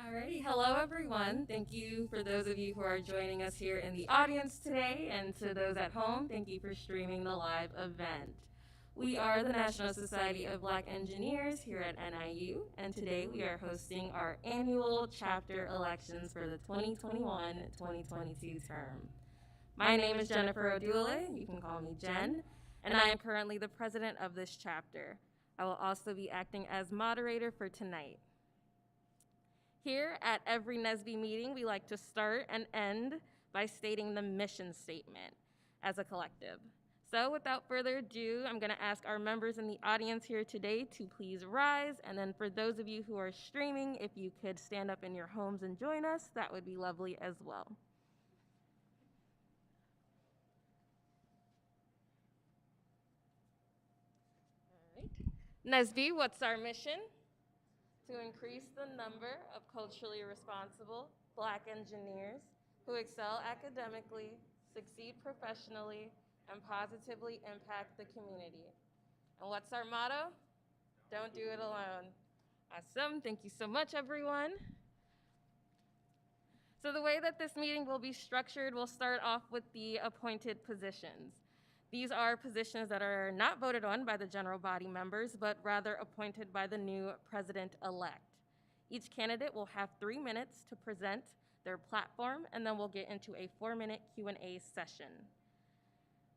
Alrighty, hello everyone. Thank you for those of you who are joining us here in the audience today, and to those at home, thank you for streaming the live event. We are the National Society of Black Engineers here at NIU, and today we are hosting our annual chapter elections for the 2021-2022 term. My name is Jennifer Odule, you can call me Jen, and I am currently the president of this chapter. I will also be acting as moderator for tonight. Here at every NSBE meeting, we like to start and end by stating the mission statement as a collective. So without further ado, I'm gonna ask our members in the audience here today to please rise, and then for those of you who are streaming, if you could stand up in your homes and join us, that would be lovely as well. All right. NSBE, what's our mission? To increase the number of culturally responsible Black engineers who excel academically, succeed professionally, and positively impact the community. And what's our motto? Don't do it alone. Awesome, thank you so much, everyone. So the way that this meeting will be structured, we'll start off with the appointed positions. These are positions that are not voted on by the general body members, but rather appointed by the new president-elect. Each candidate will have 3 minutes to present their platform, and then we'll get into a 4-minute Q&A session.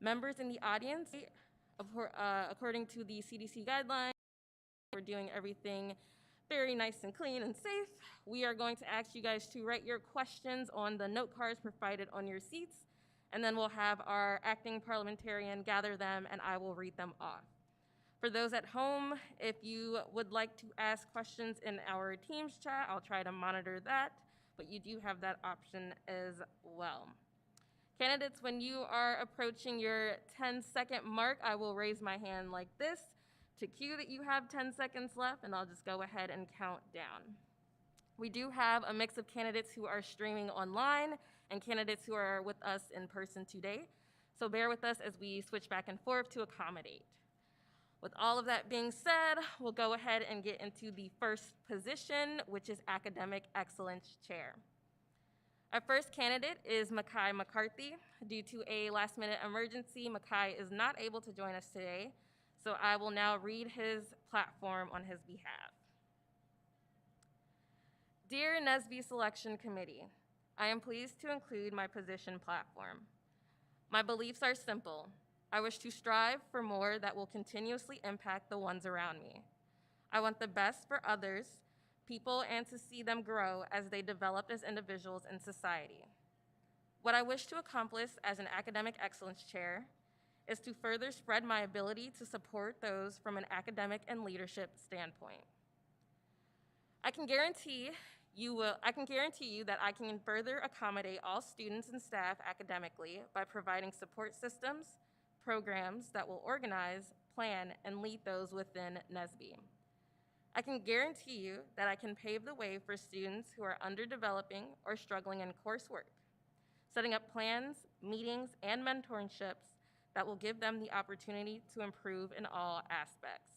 Members in the audience, according to the CDC guidelines, we're doing everything very nice and clean and safe. We are going to ask you guys to write your questions on the note cards provided on your seats, and then we'll have our acting parliamentarian gather them and I will read them off. For those at home, if you would like to ask questions in our Teams chat, I'll try to monitor that, but you do have that option as well. Candidates, when you are approaching your 10-second mark, I will raise my hand like this to cue that you have 10 seconds left, and I'll just go ahead and count down. We do have a mix of candidates who are streaming online and candidates who are with us in person today, so bear with us as we switch back and forth to accommodate. With all of that being said, we'll go ahead and get into the first position, which is Academic Excellence Chair. Our first candidate is Makai McCarthy. Due to a last-minute emergency, Makai is not able to join us today, so I will now read his platform on his behalf. Dear NSBE Selection Committee, I am pleased to include my position platform. My beliefs are simple. I wish to strive for more that will continuously impact the ones around me. I want the best for others, people, and to see them grow as they develop as individuals in society. What I wish to accomplish as an academic excellence chair is to further spread my ability to support those from an academic and leadership standpoint. I can guarantee you that I can further accommodate all students and staff academically by providing support systems, programs that will organize, plan, and lead those within NSBE. I can guarantee you that I can pave the way for students who are underdeveloping or struggling in coursework, setting up plans, meetings, and mentorships that will give them the opportunity to improve in all aspects.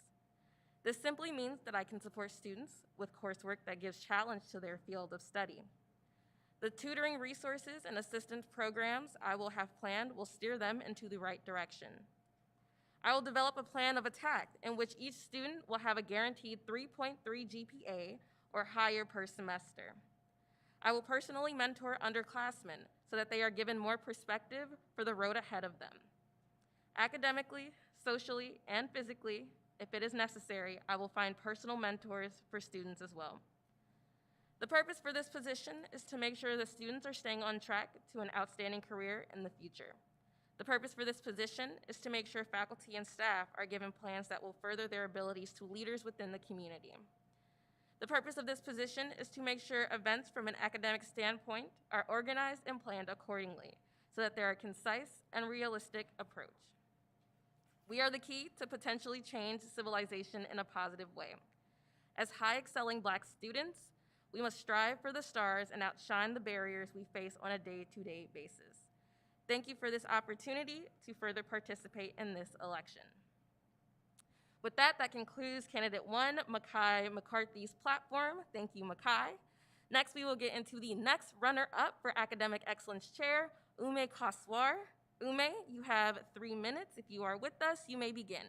This simply means that I can support students with coursework that gives challenge to their field of study. The tutoring resources and assistance programs I will have planned will steer them into the right direction. I will develop a plan of attack in which each student will have a guaranteed 3.3 GPA or higher per semester. I will personally mentor underclassmen so that they are given more perspective for the road ahead of them. Academically, socially, and physically, if it is necessary, I will find personal mentors for students as well. The purpose for this position is to make sure that students are staying on track to an outstanding career in the future. The purpose for this position is to make sure faculty and staff are given plans that will further their abilities to leaders within the community. The purpose of this position is to make sure events from an academic standpoint are organized and planned accordingly so that there are a concise and realistic approach. We are the key to potentially change civilization in a positive way. As high-excelling Black students, we must strive for the stars and outshine the barriers we face on a day-to-day basis. Thank you for this opportunity to further participate in this election. With that, that concludes candidate 1, Makai McCarthy's platform. Thank you, Makai. Next, we will get into the next runner-up for Academic Excellence Chair, Ume Kaswar. Ume, you have 3 minutes. If you are with us, you may begin.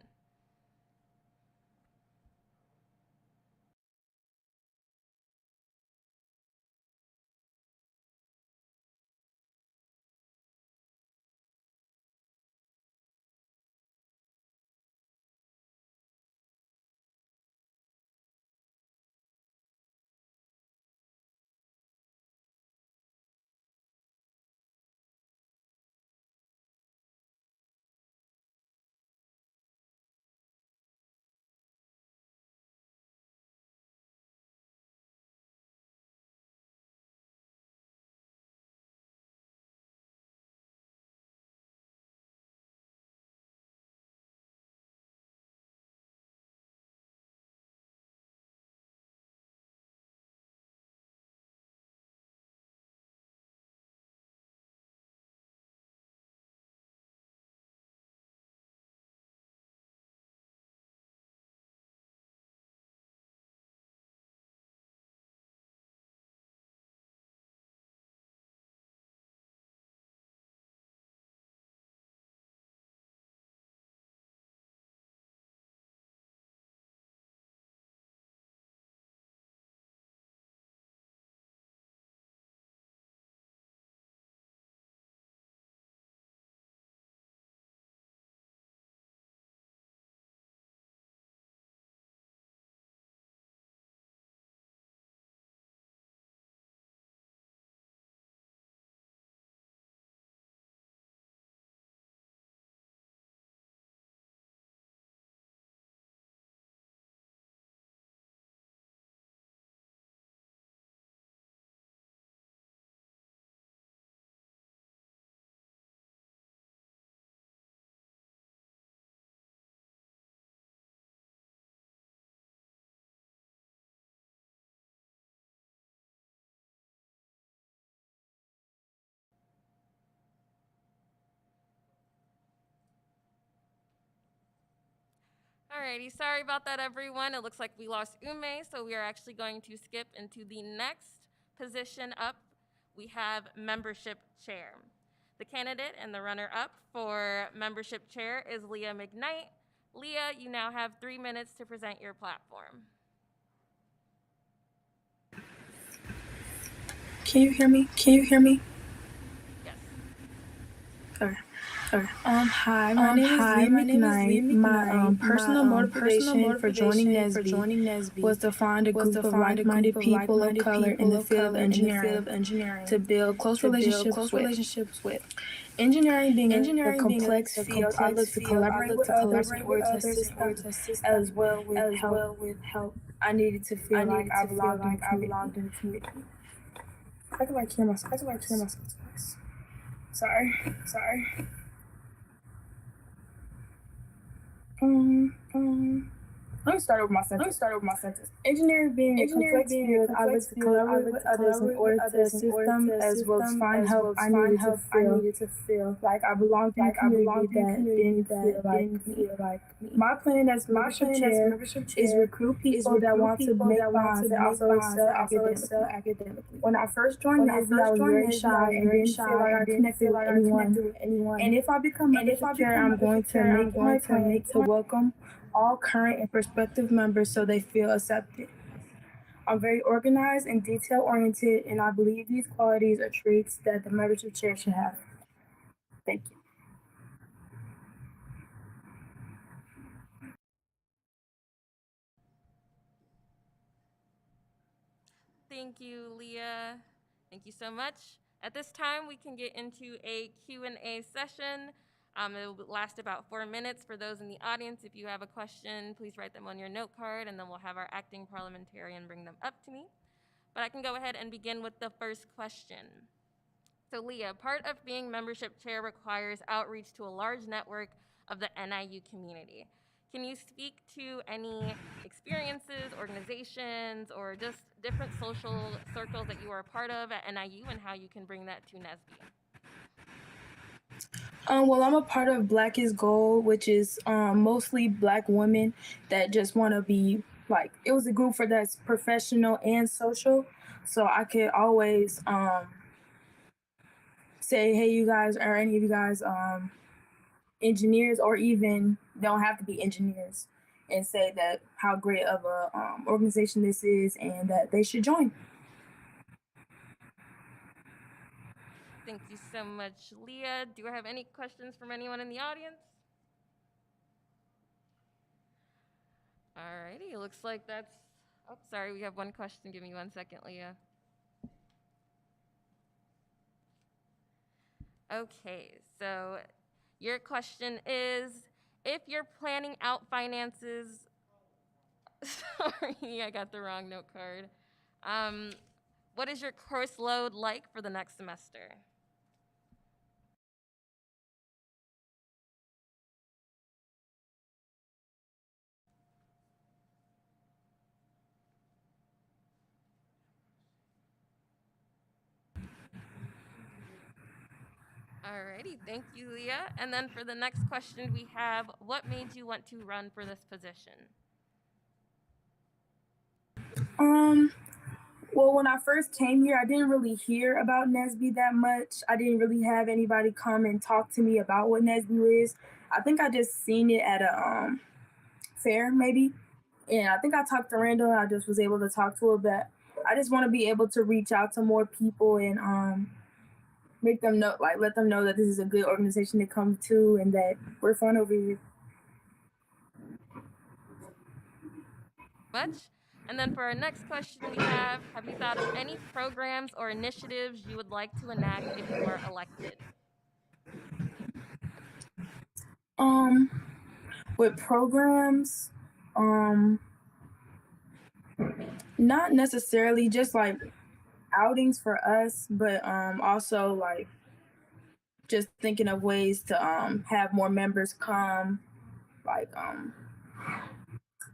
Alrighty, sorry about that, everyone. It looks like we lost Ume, so we are actually going to skip into the next position up. We have membership chair. The candidate and the runner-up for membership chair is Leah McKnight. Leah, you now have 3 minutes to present your platform. Can you hear me? Yes. Okay. Hi, my name is Lee McKnight. My personal motivation for joining NSBE was to find a group of like-minded people of color in the field of engineering to build close relationships with. Engineering being a complex field, I look to collaborate with others in order to assist them as well with help. I needed to feel like I belonged in the community. I can hear myself. Sorry. Let me start over my sentence. Engineering being a complex field, I look to collaborate with others in order to assist them as well as find help. I needed to feel like I belonged in a community that didn't feel like me. My plan as membership chair is recruit people that want to make bonds and also excel academically. When I first joined NSBE, I was very shy and didn't feel like I connected with anyone. And if I become membership chair, I'm going to make my plan to welcome all current and prospective members so they feel accepted. I'm very organized and detail-oriented, and I believe these qualities are traits that the membership chair should have. Thank you. Thank you, Leah. Thank you so much. At this time, we can get into a Q&A session. It will last about 4 minutes. For those in the audience, if you have a question, please write them on your note card, and then we'll have our acting parliamentarian bring them up to me. But I can go ahead and begin with the first question. So Leah, part of being membership chair requires outreach to a large network of the NIU community. Can you speak to any experiences, organizations, or just different social circles that you are a part of at NIU and how you can bring that to NSBE? Well, I'm a part of Black is Gold, which is mostly Black women that just want to be like, it was a group for that's professional and social. so I could always say, hey, you guys, or any of you guys, engineers, or even don't have to be engineers, and say that how great of a organization this is and that they should join. Thank you so much, Leah. Do I have any questions from anyone in the audience? Alrighty, it looks like that's, oh, sorry, we have one question. Give me 1 second, Leah. Okay, so your question is, if you're planning out finances, sorry, I got the wrong note card. What is your course load like for the next semester? Alrighty, thank you, Leah. And then for the next question we have, what made you want to run for this position? Well, when I first came here, I didn't really hear about NSBE that much. I didn't really have anybody come and talk to me about what NSBE is. I think I just seen it at a fair, maybe. And I think I talked to Randall, and I just was able to talk to her. But I just want to be able to reach out to more people and make them know, like, let them know that this is a good organization to come to and that we're fun over here. Much. And then for our next question we have you thought of any programs or initiatives you would like to enact if you are elected? With programs, not necessarily just like outings for us, but also like just thinking of ways to have more members come, like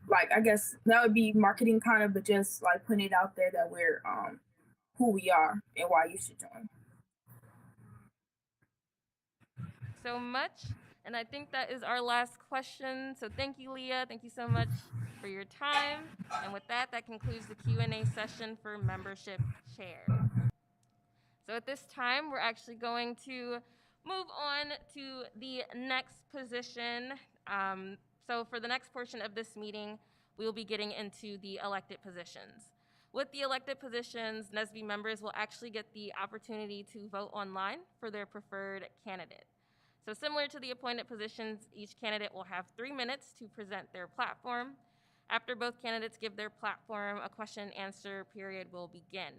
like I guess that would be marketing kind of, but just like putting it out there that we're who we are and why you should join. So much. And I think that is our last question. So thank you, Leah. Thank you so much for your time. And with that, that concludes the Q&A session for membership chair. So at this time, we're actually going to move on to the next position. So for the next portion of this meeting, we will be getting into the elected positions. With the elected positions, NSBE members will actually get the opportunity to vote online for their preferred candidate. So similar to the appointed positions, each candidate will have 3 minutes to present their platform. After both candidates give their platform, a question and answer period will begin.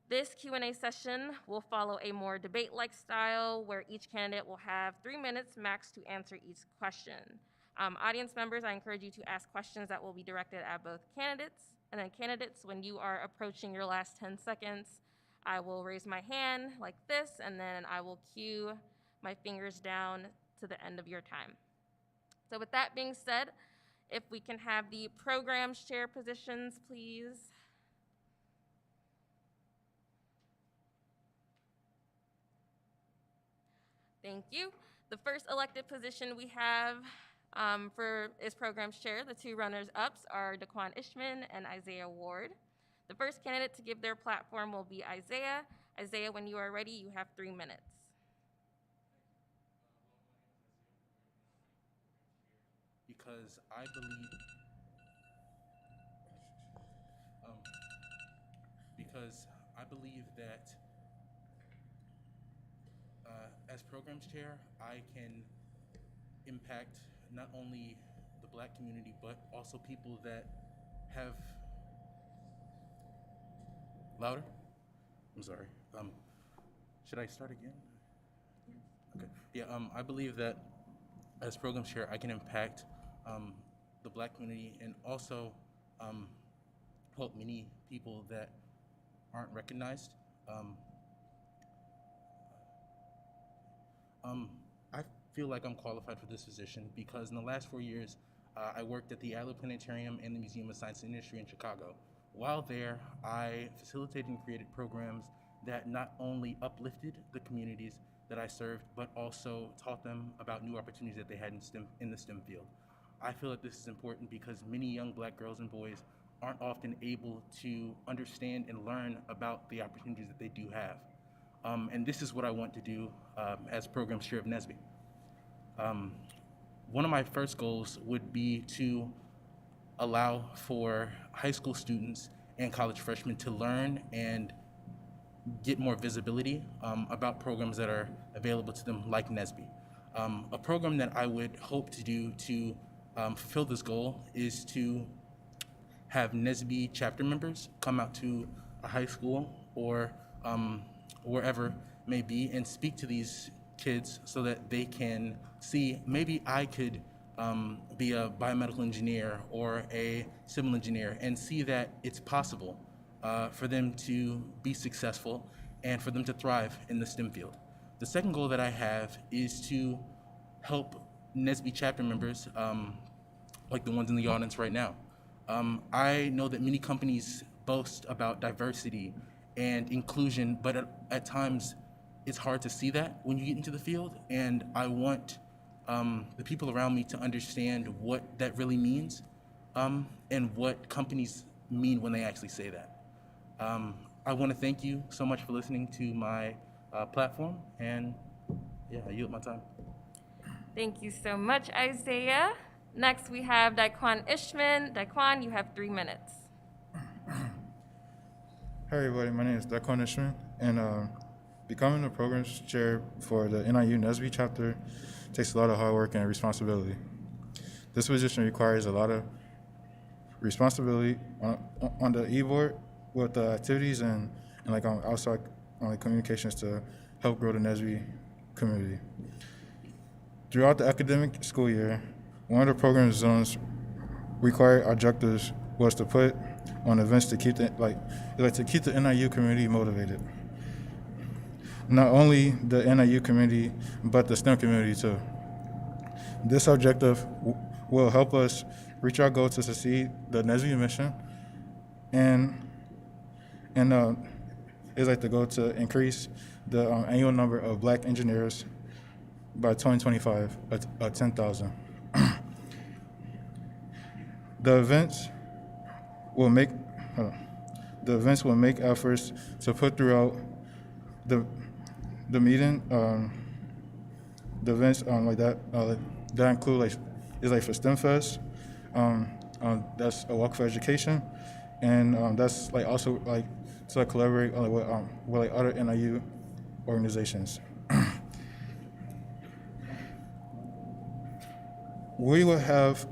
This Q&A session will follow a more debate-like style where each candidate will have 3 minutes max to answer each question. Audience members, I encourage you to ask questions that will be directed at both candidates. And then candidates, when you are approaching your last 10 seconds, I will raise my hand like this, and then I will cue my fingers down to the end of your time. So with that being said, if we can have the programs chair positions, please. Thank you. The first elected position we have is programs chair. The two runners-ups are Daquan Ishman and Isaiah Ward. The first candidate to give their platform will be Isaiah. Isaiah, when you are ready, you have 3 minutes. Because I believe, that as programs chair, I can impact not only the Black community, but also people that have louder. I'm sorry. Should I start again? Okay. Yeah. I believe that as programs chair, I can impact the Black community and also help many people that aren't recognized. I feel like I'm qualified for this position because in the last 4 years, I worked at the Adler Planetarium and the Museum of Science and Industry in Chicago. While there, I facilitated and created programs that not only uplifted the communities that I served, but also taught them about new opportunities that they had in the STEM field. I feel that this is important because many young Black girls and boys aren't often able to understand and learn about the opportunities that they do have. And this is what I want to do as program chair of NSBE. One of my first goals would be to allow for high school students and college freshmen to learn and get more visibility about programs that are available to them, like NSBE. A program that I would hope to do to fulfill this goal is to have NSBE chapter members come out to a high school or wherever may be and speak to these kids so that they can see, maybe I could be a biomedical engineer or a civil engineer, and see that it's possible for them to be successful and for them to thrive in the STEM field. The second goal that I have is to help NSBE chapter members, like the ones in the audience right now. I know that many companies boast about diversity and inclusion, but at times it's hard to see that when you get into the field, and I want the people around me to understand what that really means and what companies mean when they actually say that. I want to thank you so much for listening to my platform, and yeah, I yield my time. Thank you so much, Isaiah. Next, we have Daquan Ishman. Daquan, you have 3 minutes. Hi everybody, my name is Daquan Ishman, and becoming the programs chair for the NIU NSBE chapter takes a lot of hard work and responsibility. This position requires a lot of responsibility on the e-board with the activities and like outside communications to help grow the NSBE community. Throughout the academic school year, one of the program zones required objectives was to put on events to keep the NIU community motivated. Not only the NIU community, but the STEM community too. This objective will help us reach our goal to succeed the NSBE mission, and is like the goal to increase the annual number of Black engineers by 2025 at 10,000. The events will make efforts to put throughout the meeting the events like that that include for STEM Fest, that's a walk for education, and that's also to collaborate with other NIU organizations. We will have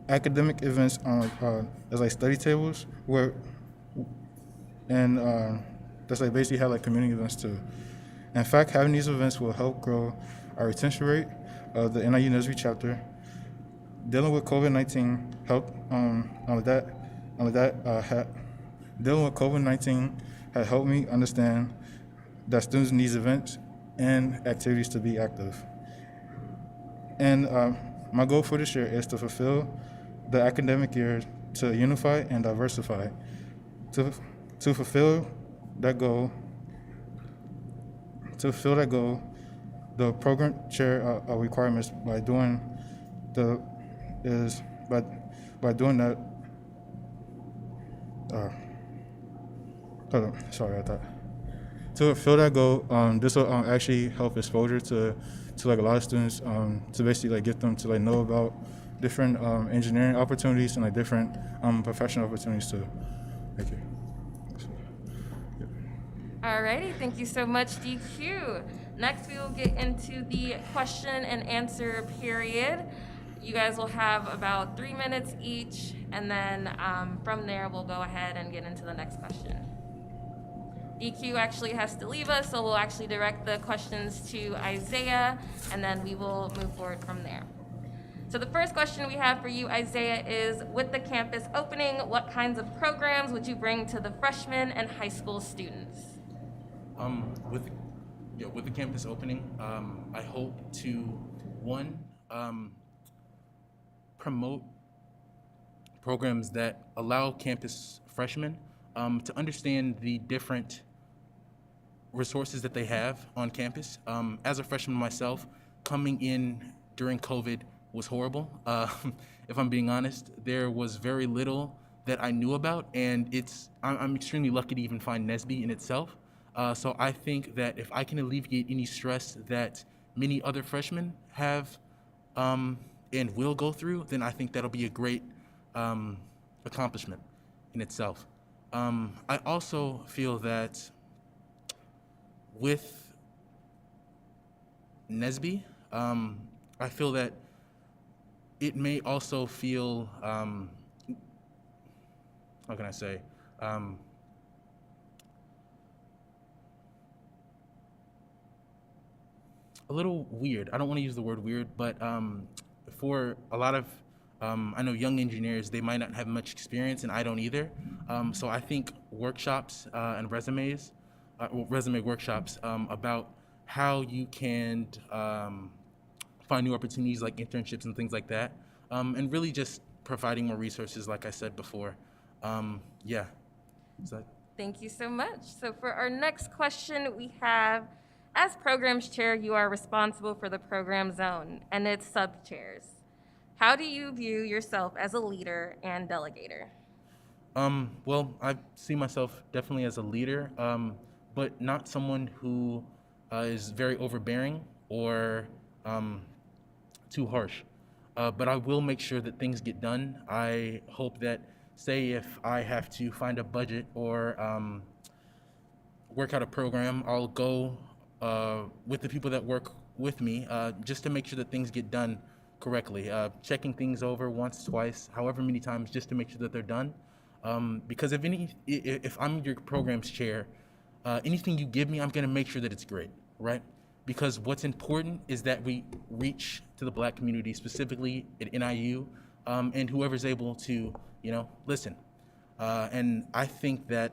academic events as study tables that's basically have community events too. In fact, having these events will help grow our retention rate of the NIU NSBE chapter. Dealing with COVID-19 dealing with COVID-19 has helped me understand that students need events and activities to be active. And my goal for this year is to fulfill the academic year to unify and diversify. To fulfill that goal, the program chair requirements by doing that. Sorry about that. To fulfill that goal, this will actually help exposure to a lot of students, to basically get them to know about different engineering opportunities and different professional opportunities too. Thank you. Alrighty, thank you so much, DQ. Next, we will get into the question and answer period. You guys will have about 3 minutes each, and then from there, we'll go ahead and get into the next question. DQ actually has to leave us, so we'll actually direct the questions to Isaiah, and then we will move forward from there. So the first question we have for you, Isaiah, is with the campus opening, what kinds of programs would you bring to the freshmen and high school students? With the campus opening, I hope to, one, promote programs that allow campus freshmen to understand the different resources that they have on campus. As a freshman myself, coming in during COVID was horrible. if I'm being honest. There was very little that I knew about, and I'm extremely lucky to even find NSBE in itself. So I think that if I can alleviate any stress that many other freshmen have and will go through, then I think that'll be a great accomplishment in itself. I also feel that with NSBE, I feel that it may also feel, how can I say, a little weird. I don't want to use the word weird, but for a lot of, I know young engineers, they might not have much experience, and I don't either. So I think workshops and resume workshops about how you can find new opportunities like internships and things like that, and really just providing more resources, like I said before. Yeah. So, Thank you so much. So for our next question, we have, as programs chair, you are responsible for the program zone and its sub-chairs. How do you view yourself as a leader and delegator? well, I see myself definitely as a leader, but not someone who is very overbearing or too harsh. But I will make sure that things get done. I hope that, say, if I have to find a budget or work out a program, I'll go with the people that work with me just to make sure that things get done correctly. Checking things over once, twice, however many times, just to make sure that they're done. Because if I'm your programs chair, anything you give me, I'm going to make sure that it's great, right? Because what's important is that we reach to the Black community, specifically at NIU, and whoever's able to, listen. And I think that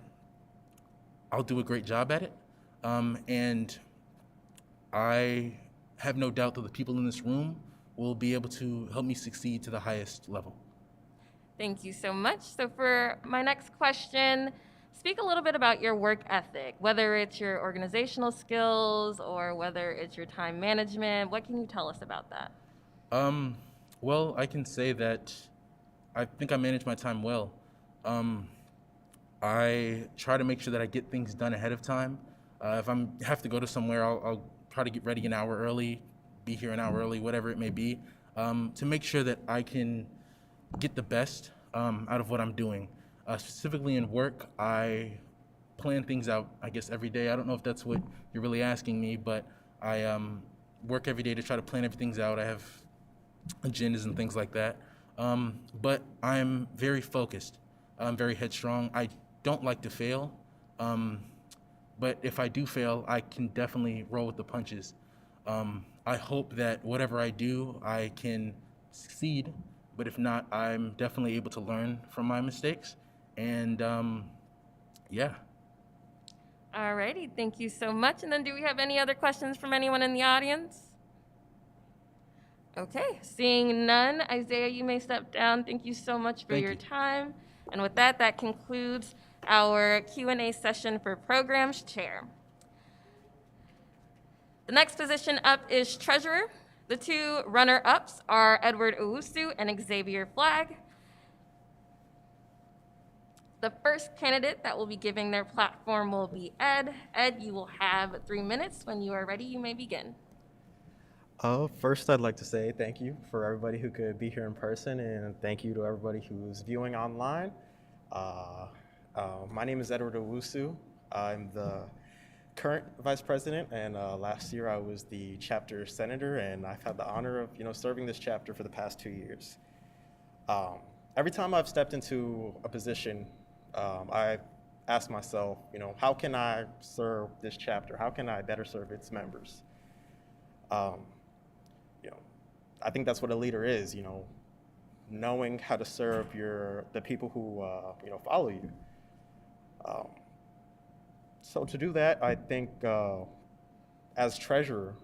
I'll do a great job at it. And I have no doubt that the people in this room will be able to help me succeed to the highest level. Thank you so much. So for my next question, speak a little bit about your work ethic, whether it's your organizational skills or whether it's your time management. What can you tell us about that? Well, I can say that I think I manage my time well. I try to make sure that I get things done ahead of time. If I have to go to somewhere, I'll try to get ready an hour early, be here an hour early, whatever it may be, to make sure that I can get the best out of what I'm doing. Specifically in work, I plan things out, I guess, every day. I don't know if that's what you're really asking me, but I work every day to try to plan everything out. I have agendas and things like that. But I'm very focused. I'm very headstrong. I don't like to fail. But if I do fail, I can definitely roll with the punches. I hope that whatever I do, I can succeed. But if not, I'm definitely able to learn from my mistakes. And yeah. Alrighty, thank you so much. And then do we have any other questions from anyone in the audience? Okay, seeing none, Isaiah, you may step down. Thank you so much for Thank your you. time. And with that, that concludes our Q&A session for Programs Chair. The next position up is Treasurer. The two runner-ups are Edward Owusu and Xavier Flagg. The first candidate that will be giving their platform will be Ed. Ed, you will have 3 minutes. When you are ready, you may begin. First, I'd like to say thank you for everybody who could be here in person, and thank you to everybody who's viewing online. My name is Edward Owusu. I'm the current vice president, and last year I was the chapter senator, and I've had the honor of serving this chapter for the past 2 years. Every time I've stepped into a position, I've asked myself, how can I serve this chapter? How can I better serve its members? I think that's what a leader is, knowing how to serve the people who follow you. So to do that, I think as treasurer,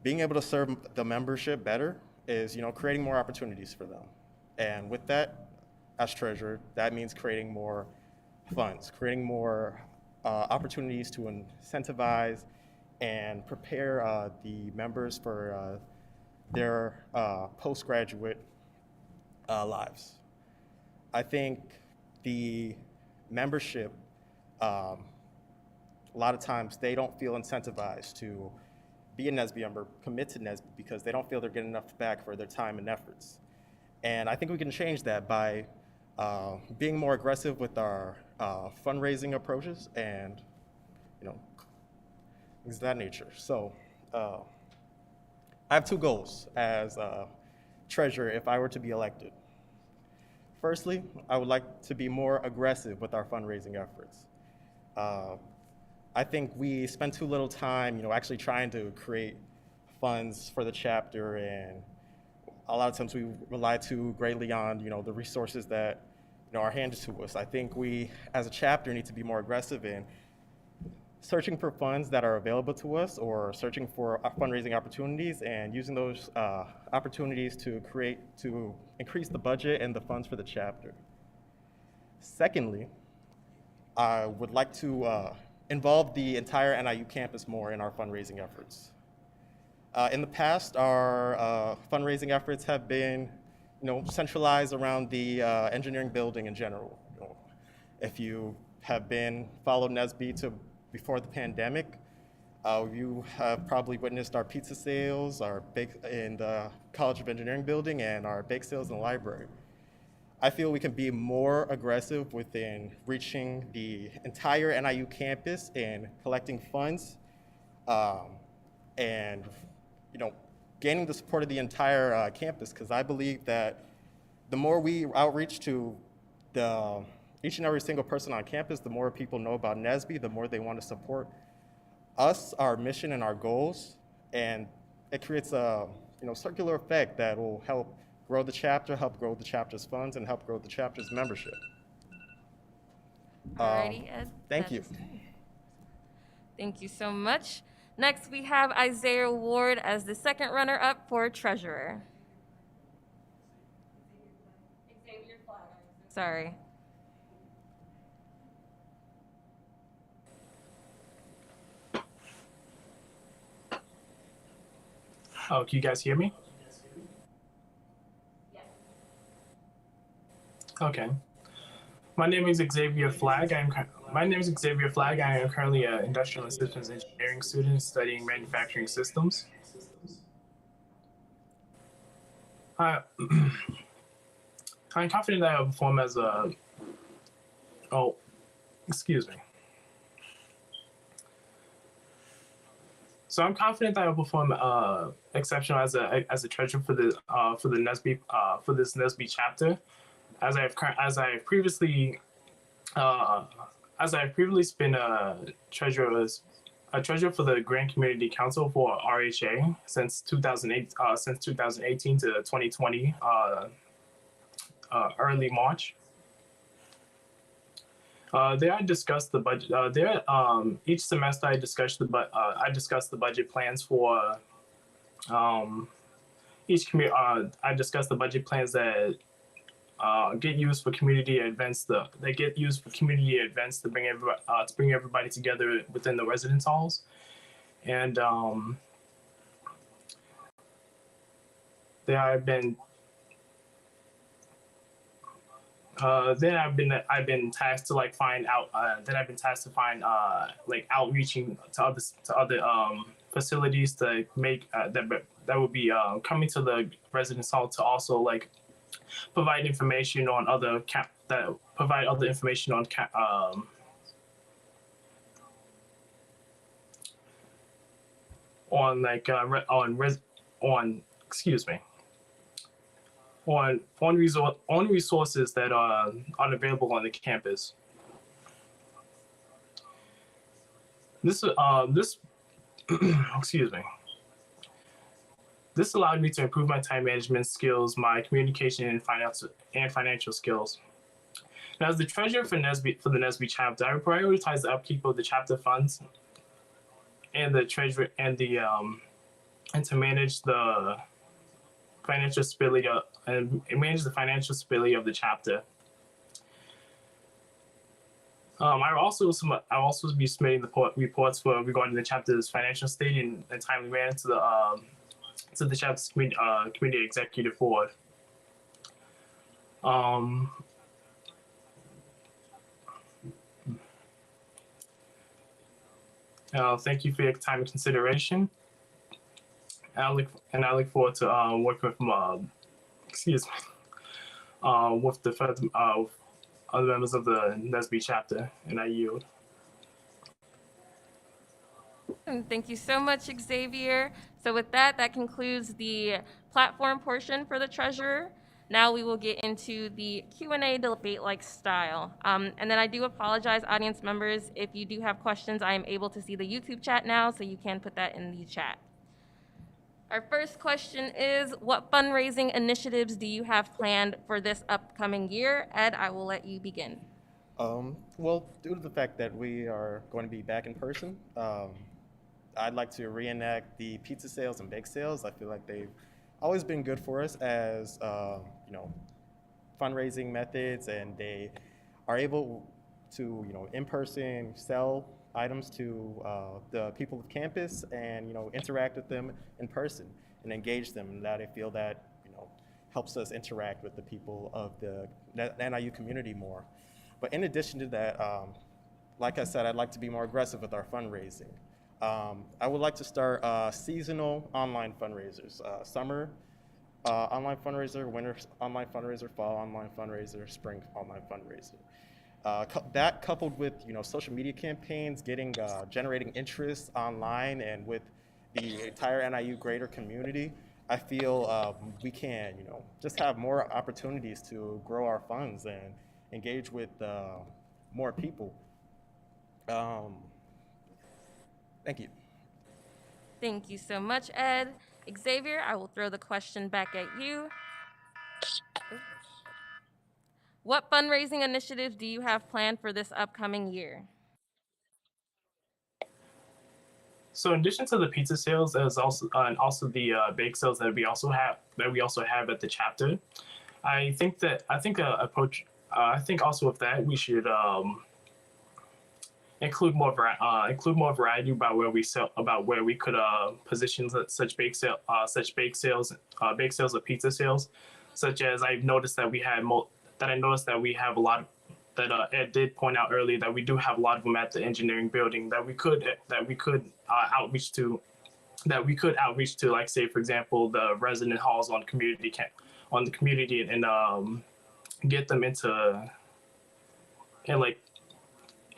being able to serve the membership better is creating more opportunities for them. And with that, as treasurer, that means creating more funds, creating more opportunities to incentivize and prepare the members for their postgraduate lives. I think the membership, a lot of times they don't feel incentivized to be a NSBE member, commit to NSBE, because they don't feel they're getting enough back for their time and efforts. And I think we can change that by being more aggressive with our fundraising approaches and, things of that nature. So I have two goals as treasurer if I were to be elected. Firstly, I would like to be more aggressive with our fundraising efforts. I think we spend too little time, actually trying to create funds for the chapter, and a lot of times we rely too greatly on, the resources that, are handed to us. I think we, as a chapter, need to be more aggressive in searching for funds that are available to us, or searching for fundraising opportunities and using those opportunities to increase the budget and the funds for the chapter. Secondly, I would like to involve the entire NIU campus more in our fundraising efforts. In the past, our fundraising efforts have been, centralized around the engineering building in general. If you have followed NSBE before the pandemic, you have probably witnessed our pizza sales, our in the College of Engineering building, and our bake sales in the library. I feel we can be more aggressive within reaching the entire NIU campus and collecting funds, and gaining the support of the entire campus, because I believe that the more we outreach to each and every single person on campus, the more people know about NSBE, the more they want to support us, our mission, and our goals, and it creates a circular effect that will help grow the chapter, help grow the chapter's funds, and help grow the chapter's membership. Alrighty, Ed. Thank you. Thank you so much. Next, we have Isaiah Ward as the second runner-up for treasurer. Sorry. Oh, can you guys hear me? Okay. My name is Xavier Flagg. I am currently an industrial and systems engineering student studying manufacturing systems. I'm confident that I will perform as a. Oh, excuse me. So I'm confident that I will perform exceptional as a treasurer for the NSBE for this NSBE chapter, as I have previously been a treasurer for the Grand Community Council for RHA since 2018 to 2020 early March. There I discussed the budget. Each semester I discussed the budget plans for each community. I discussed the budget plans that get used for community events. To bring everybody together within the residence halls, and there I've been. Then I've been tasked to find out. Outreaching to other facilities to make that would be coming to the residence hall to also provide information on other information on resources that are unavailable on the campus. This excuse me. This allowed me to improve my time management skills, my communication and financial skills. Now, as the treasurer for the NSBE chapter, I prioritize the upkeep of the chapter funds and the treasury and to manage the financial stability of the chapter. I will also be submitting the reports regarding the chapter's financial state in a timely manner to to the chapter's community executive board. Thank you for your time and consideration. I look forward to working with with the other members of the NSBE chapter, and I yield. And thank you so much, Xavier. So with that, that concludes the platform portion for the treasurer. Now we will get into the Q&A debate-like style. And then I do apologize, audience members, if you do have questions, I am able to see the YouTube chat now, so you can put that in the chat. Our first question is, what fundraising initiatives do you have planned for this upcoming year? Ed, I will let you begin. Well, due to the fact that we are going to be back in person, I'd like to reenact the pizza sales and bake sales. I feel like they've always been good for us as fundraising methods, and they are able to in person sell items to the people of campus and interact with them in person and engage them. And that I feel that helps us interact with the people of the NIU community more. But in addition to that, like I said, I'd like to be more aggressive with our fundraising. I would like to start seasonal online fundraisers, summer online fundraiser, winter online fundraiser, fall online fundraiser, spring online fundraiser. That coupled with social media campaigns, generating interest online and with the entire NIU greater community, I feel we can just have more opportunities to grow our funds and engage with more people. Thank you. Thank you so much, Ed. Xavier, I will throw the question back at you. What fundraising initiatives do you have planned for this upcoming year? So in addition to the pizza sales, there's also the bake sales that we also have at the chapter. I think also with that we should include more variety about where we could position such bake sales of pizza sales, such as I've noticed that we have a lot of, that Ed did point out earlier, that we do have a lot of them at the engineering building that we could outreach to, like, say, for example, the resident halls on the community and get them into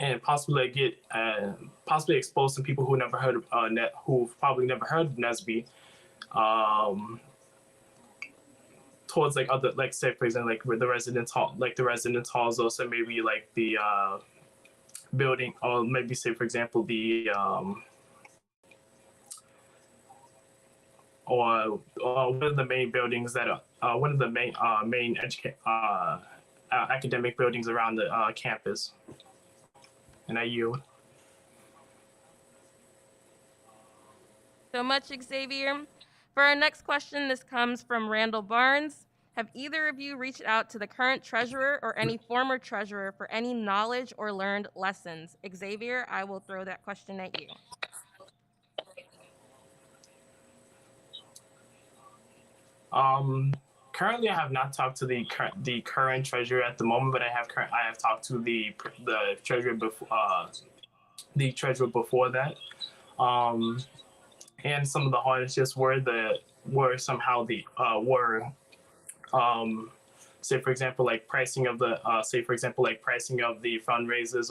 and possibly expose some people who never heard of who've probably never heard of NSBE towards other, say for example, with the residence halls, also maybe the building, or maybe say for example the or one of the main buildings that one of the main academic buildings around the campus. And I yield. So much, Xavier. For our next question, this comes from Randall Barnes. Have either of you reached out to the current treasurer or any former treasurer for any knowledge or learned lessons? Xavier, I will throw that question at you. Currently, I have not talked to the current treasurer at the moment, but I have talked to the treasurer before that. And some of the hardest just say for example pricing of the fundraisers,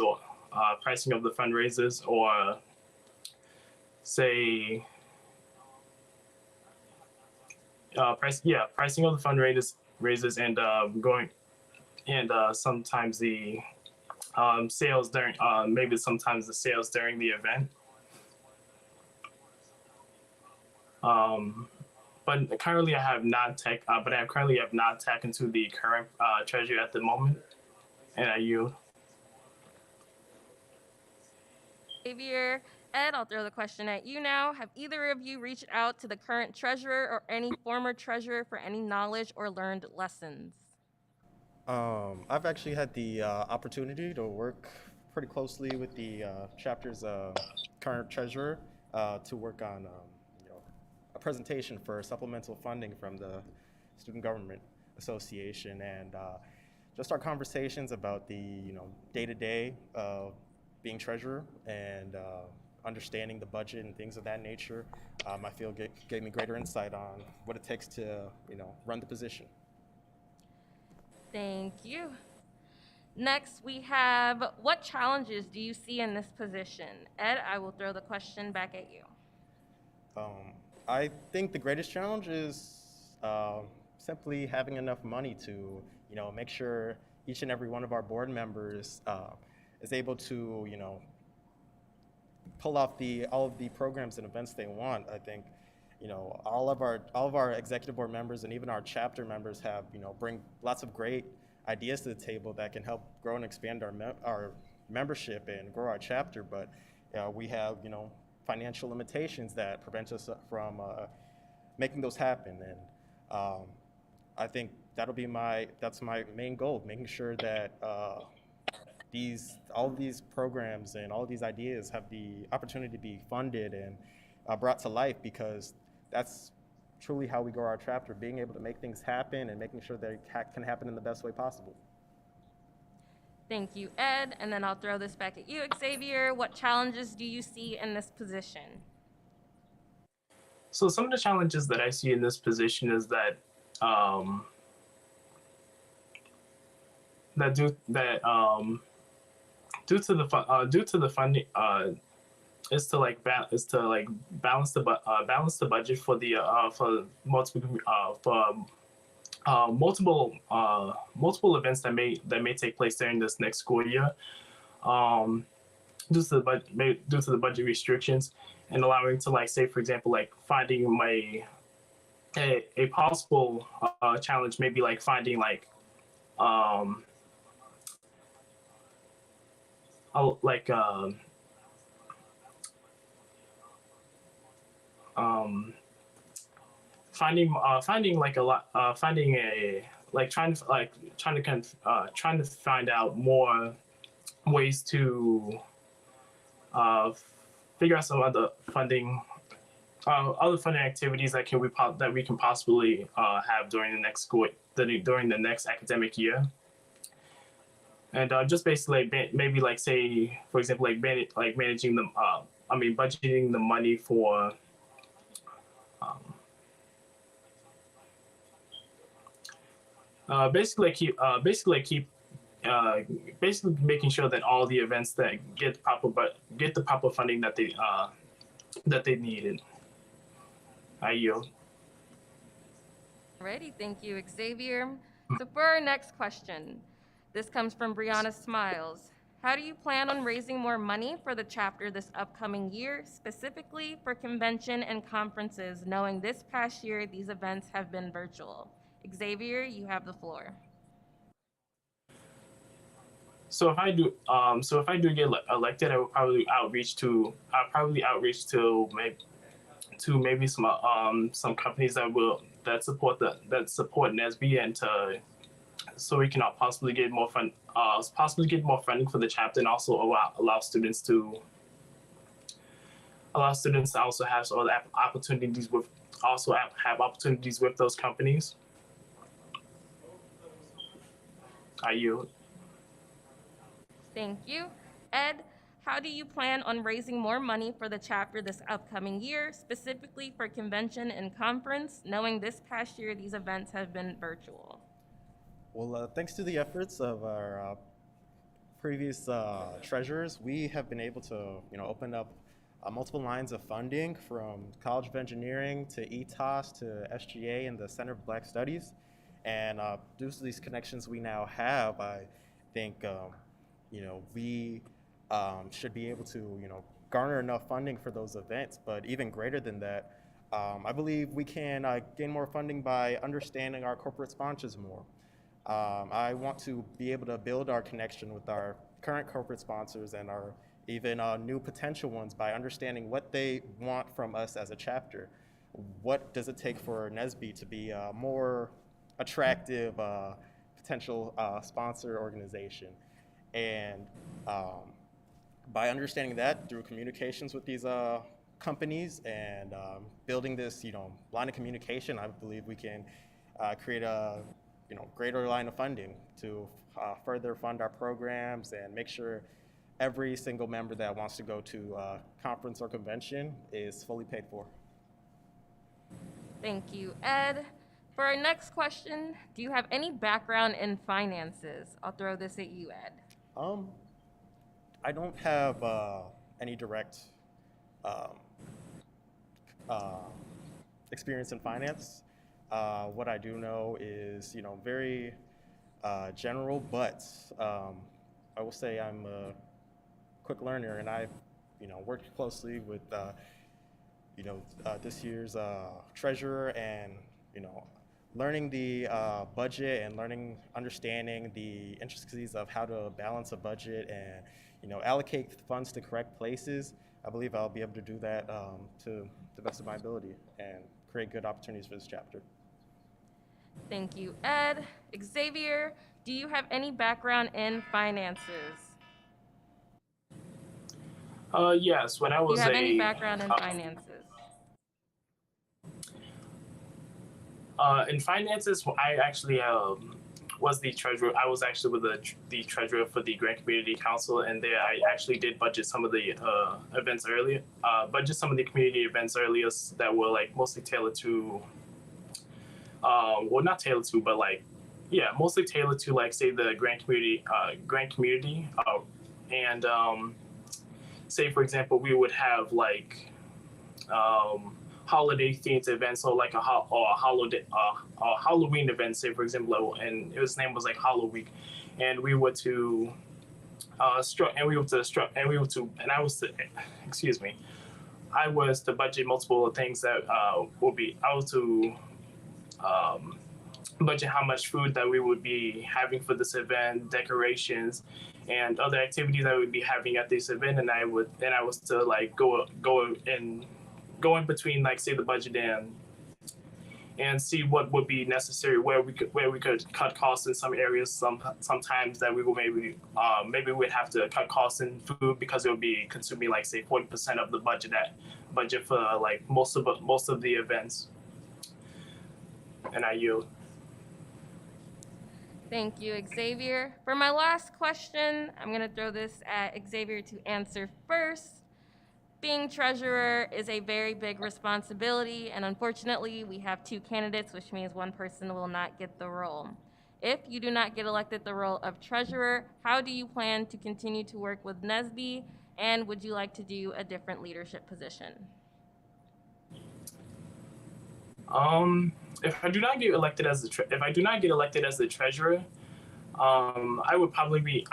or say pricing of the fundraisers and sometimes the sales during the sales during the event. But currently I have not taken to the current treasurer at the moment, and I yield. Xavier, Ed, I'll throw the question at you now. Have either of you reached out to the current treasurer or any former treasurer for any knowledge or learned lessons? I've actually had the opportunity to work pretty closely with the chapter's current treasurer to work on a presentation for supplemental funding from the Student Government Association, and just our conversations about the day-to-day of being treasurer and understanding the budget and things of that nature. I feel gave me greater insight on what it takes to run the position. Thank you. Next, we have, what challenges do you see in this position? Ed, I will throw the question back at you. I think the greatest challenge is simply having enough money to, make sure each and every one of our board members is able to, pull off all of the programs and events they want. I think, all of our executive board members and even our chapter members have, bring lots of great ideas to the table that can help grow and expand our membership and grow our chapter. But we have, financial limitations that prevent us from making those happen. And I think that's my main goal, making sure that all these programs and all these ideas have the opportunity to be funded and brought to life, because that's truly how we grow our chapter, being able to make things happen and making sure they can happen in the best way possible. Thank you, Ed. And then I'll throw this back at you, Xavier. What challenges do you see in this position? So some of the challenges that I see in this position is that due to the funding is to balance the budget for the multiple events that may take place during this next school year, due to the budget restrictions, and allowing to say, for example, finding a possible challenge, maybe finding trying to find out more ways to figure out some other funding activities that we can possibly have during the next academic year. And just basically maybe say, for example, managing them, budgeting the money for basically making sure that all the events that get the proper funding that they needed. I yield. Alrighty, thank you, Xavier. So for our next question, this comes from Brianna Smiles. How do you plan on raising more money for the chapter this upcoming year, specifically for convention and conferences, knowing this past year these events have been virtual? Xavier, you have the floor. So if I do get elected, I will probably outreach to maybe some companies that support NSBE, and so we can possibly get more funding for the chapter, and also allow students to also have some other opportunities with those companies. I yield. Thank you. Ed, how do you plan on raising more money for the chapter this upcoming year, specifically for convention and conference, knowing this past year these events have been virtual? Well, thanks to the efforts of our previous treasurers, we have been able to open up multiple lines of funding, from College of Engineering to ETOS to SGA and the Center of Black Studies. And due to these connections we now have, I think we should be able to garner enough funding for those events. But even greater than that, I believe we can gain more funding by understanding our corporate sponsors more. I want to be able to build our connection with our current corporate sponsors and our even new potential ones by understanding what they want from us as a chapter. What does it take for NSBE to be a more attractive potential sponsor organization? And by understanding that through communications with these companies and building this, line of communication, I believe we can create a, greater line of funding to further fund our programs and make sure every single member that wants to go to a conference or convention is fully paid for. Thank you, Ed. For our next question, do you have any background in finances? I'll throw this at you, Ed. I don't have any direct experience in finance. What I do know is, very general, but I will say I'm a quick learner, and I've, worked closely with, this year's treasurer, and, learning the budget and understanding the intricacies of how to balance a budget and, allocate funds to correct places. I believe I'll be able to do that to the best of my ability and create good opportunities for this chapter. Thank you, Ed. Xavier, do you have any background in finances? Yes, when I Do was you have any background in finances? In finances, I actually was the treasurer. I was actually with the treasurer for the Grant Community Council, and there I actually did budget some of the events earlier, budget some of the community events earlier that were like mostly tailored to, well, not tailored to, but like, yeah, mostly tailored to like say the Grant community, and say for example we would have like holiday themed events, or like a Halloween event, say for example, and his name was like Halloween, and we were to I was to budget multiple things that I was to budget how much food that we would be having for this event, decorations, and other activities that we would be having at this event, and I was to like go in between, like say the budget and see what would be necessary, where we could cut costs in some areas. Sometimes that we will maybe we'd have to cut costs in food because it would be consuming like say 40% of the budget for like most of the events. And I yield. Thank you, Xavier. For my last question, I'm going to throw this at Xavier to answer first. Being treasurer is a very big responsibility, and unfortunately, we have 2 candidates, which means one person will not get the role. If you do not get elected the role of treasurer, how do you plan to continue to work with NSBE, and would you like to do a different leadership position? If I do not get elected as the treasurer, I would probably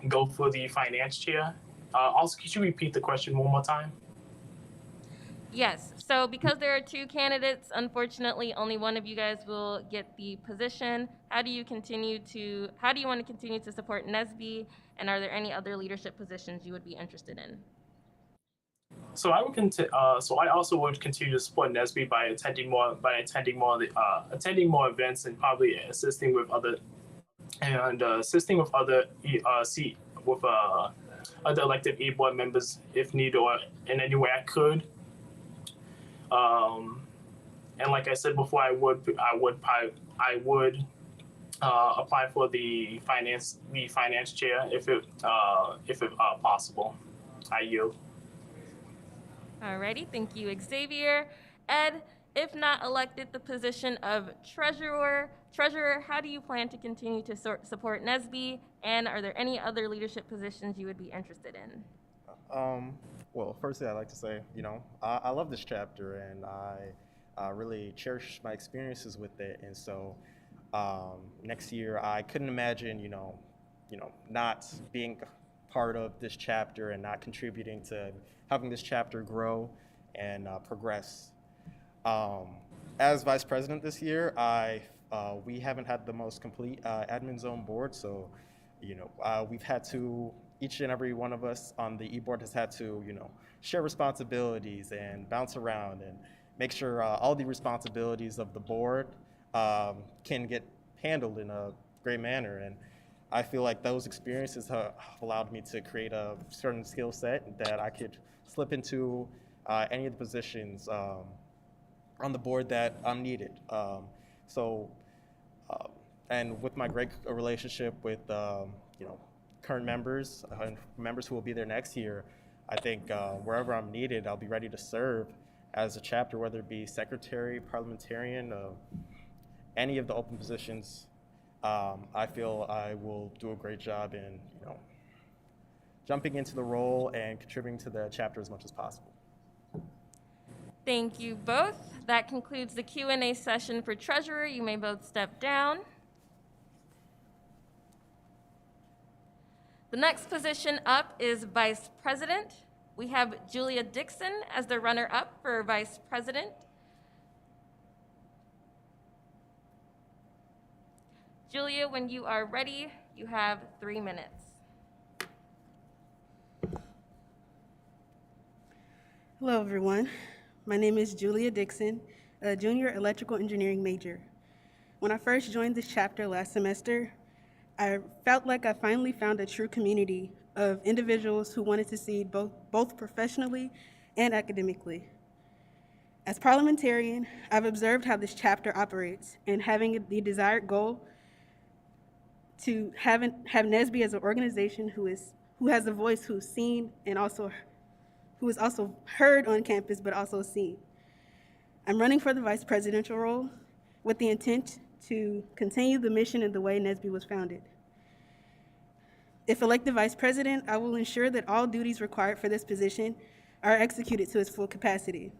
go for the finance chair. Also, could you repeat the question one more time? Yes. So because there are 2 candidates, unfortunately, only one of you guys will get the position. How do you want to continue to support NSBE, and are there any other leadership positions you would be interested in? So I also would continue to support NSBE by attending more events, and probably assisting with other other elected e-board members if needed, or in any way I could. And like I said before, I would apply for the finance chair if it possible. I yield. Alrighty, thank you, Xavier. Ed, if not elected the position of treasurer, how do you plan to continue to support NSBE, and are there any other leadership positions you would be interested in? Well, firstly, I'd like to say, I love this chapter, and I really cherish my experiences with it. And so next year, I couldn't imagine, not being part of this chapter and not contributing to having this chapter grow and progress. As vice president this year, we haven't had the most complete admin zone board, so we've had to, each and every one of us on the e-board has had to share responsibilities and bounce around and make sure all the responsibilities of the board can get handled in a great manner. And I feel like those experiences have allowed me to create a certain skill set that I could slip into any of the positions on the board that I'm needed. And with my great relationship with current members and members who will be there next year, I think wherever I'm needed, I'll be ready to serve as a chapter, whether it be secretary, parliamentarian, any of the open positions. I feel I will do a great job in jumping into the role and contributing to the chapter as much as possible. Thank you both. That concludes the Q&A session for treasurer. You may both step down. The next position up is vice president. We have Julia Dixon as the runner-up for vice president. Julia, when you are ready, you have 3 minutes. Hello, everyone. My name is Julia Dixon, a junior electrical engineering major. When I first joined this chapter last semester, I felt like I finally found a true community of individuals who wanted to succeed both professionally and academically. As parliamentarian, I've observed how this chapter operates, and having the desired goal to have NSBE as an organization who has a voice, who's seen, and who is also heard on campus, but also seen. I'm running for the vice presidential role with the intent to continue the mission and the way NSBE was founded. If elected vice president, I will ensure that all duties required for this position are executed to its full capacity.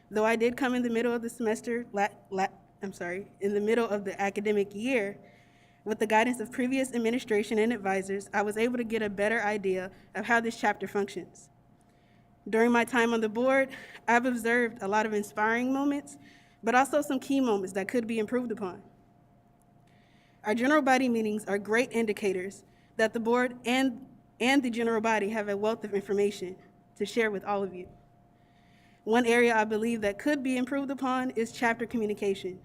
Though I did come in the middle of the semester, in the middle of the academic year, with the guidance of previous administration and advisors, I was able to get a better idea of how this chapter functions. During my time on the board, I've observed a lot of inspiring moments, but also some key moments that could be improved upon. Our general body meetings are great indicators that the board and the general body have a wealth of information to share with all of you. One area I believe that could be improved upon is chapter communication.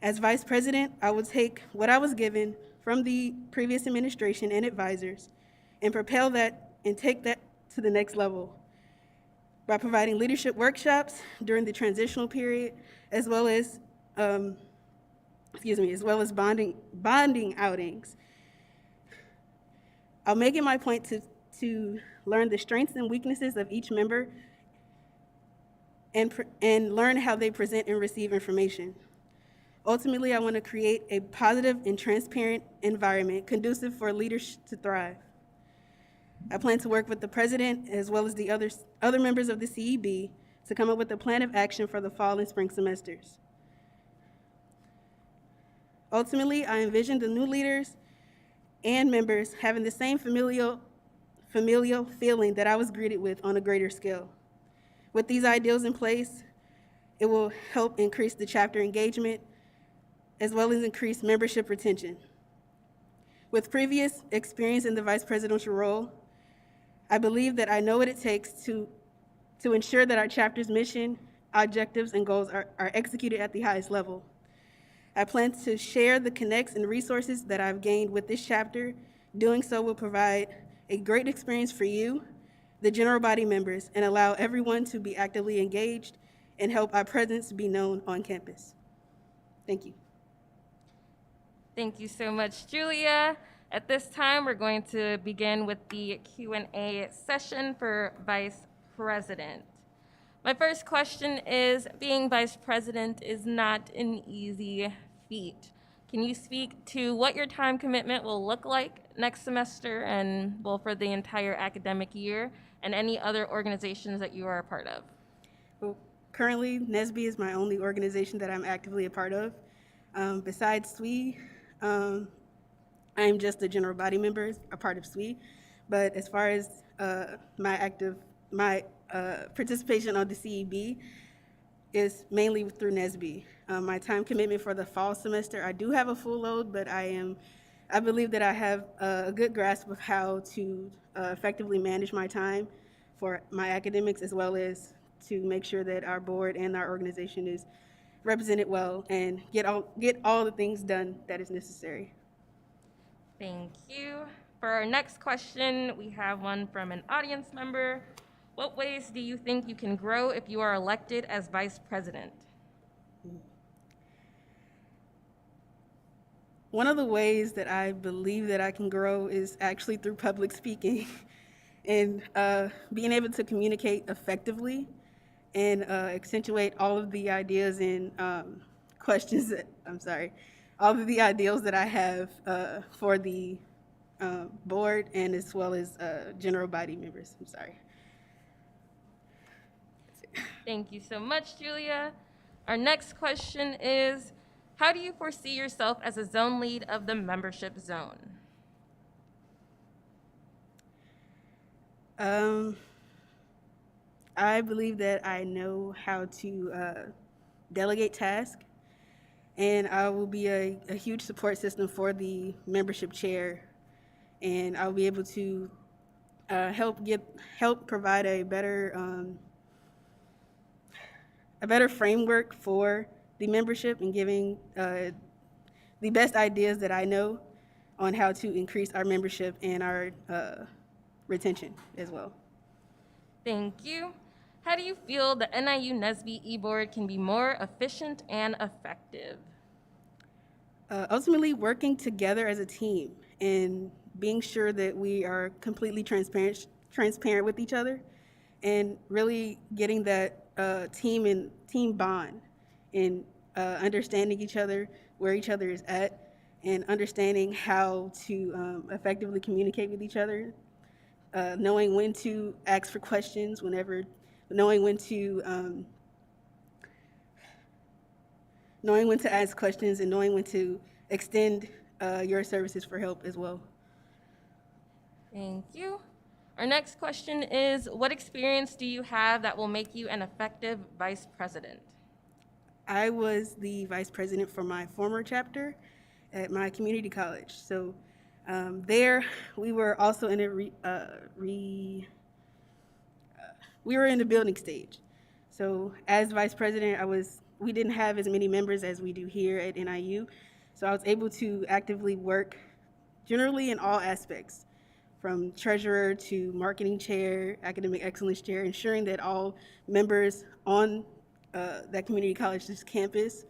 As vice president, I will take what I was given from the previous administration and advisors and propel that and take that to the next level by providing leadership workshops during the transitional period, as well as bonding outings. I'll make it my point to learn the strengths and weaknesses of each member and learn how they present and receive information. Ultimately, I want to create a positive and transparent environment conducive for leaders to thrive. I plan to work with the president as well as the other members of the CEB to come up with a plan of action for the fall and spring semesters. Ultimately, I envision the new leaders and members having the same familial feeling that I was greeted with on a greater scale. With these ideals in place, it will help increase the chapter engagement as well as increase membership retention. With previous experience in the vice presidential role, I believe that I know what it takes to ensure that our chapter's mission, objectives, and goals are executed at the highest level. I plan to share the connects and resources that I've gained with this chapter. Doing so will provide a great experience for you, the general body members, and allow everyone to be actively engaged and help our presence be known on campus. Thank you. Thank you so much, Julia. At this time, we're going to begin with the Q&A session for Vice President. My first question is, being Vice President is not an easy feat. Can you speak to what your time commitment will look like next semester and, well, for the entire academic year, and any other organizations that you are a part of? Well, currently, NSBE is my only organization that I'm actively a part of. Besides SWE, I am just a general body member, a part of SWE. But as far as my participation on the CEB is mainly through NSBE. My time commitment for the fall semester, I do have a full load, but I believe that I have a good grasp of how to effectively manage my time for my academics, as well as to make sure that our board and our organization is represented well and get all the things done that is necessary. Thank you. For our next question, we have one from an audience member. What ways do you think you can grow if you are elected as vice president? One of the ways that I believe that I can grow is actually through public speaking and being able to communicate effectively and accentuate all of the ideas and questions that, all of the ideals that I have for the board and as well as general body members. I'm sorry. Thank you so much, Julia. Our next question is, how do you foresee yourself as a zone lead of the membership zone? I believe that I know how to delegate tasks, and I will be a huge support system for the membership chair, and I'll be able to help provide a better framework for the membership and giving the best ideas that I know on how to increase our membership and our retention as well. Thank you. How do you feel the NIU NSBE e-board can be more efficient and effective? Ultimately, working together as a team and being sure that we are completely transparent with each other, and really getting that team bond and understanding each other, where each other is at, and understanding how to effectively communicate with each other, knowing when to ask for questions, knowing when to ask questions, and knowing when to extend your services for help as well. Thank you. Our next question is, what experience do you have that will make you an effective vice president? I was the vice president for my former chapter at my community college. So there, we were also in we were in the building stage. So as vice president, we didn't have as many members as we do here at NIU. So I was able to actively work generally in all aspects, from treasurer to marketing chair, academic excellence chair, ensuring that all members on that community college's campus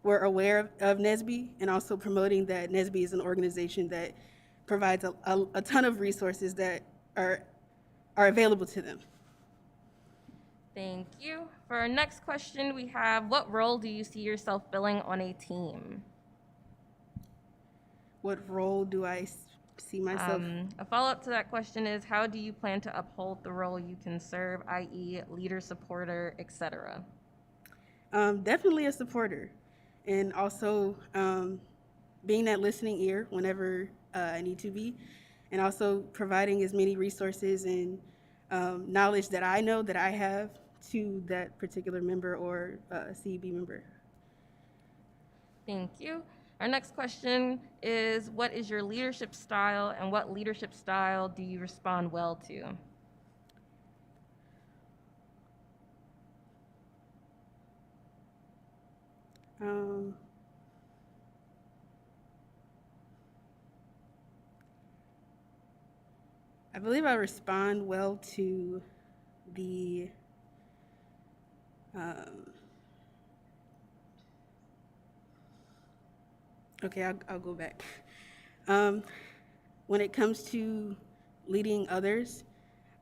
were aware of NSBE, and also promoting that NSBE is an organization that provides a ton of resources that are available to them. Thank you. For our next question, we have, what role do you see yourself filling on a team? What role do I see myself? A follow-up to that question is, how do you plan to uphold the role you can serve, i.e. leader, supporter, etc.? Definitely a supporter, and also being that listening ear whenever I need to be, and also providing as many resources and knowledge that I know that I have to that particular member or CEB member. Thank you. Our next question is, what is your leadership style, and what leadership style do you respond well to? I believe I respond well to the okay, I'll go back. When it comes to leading others,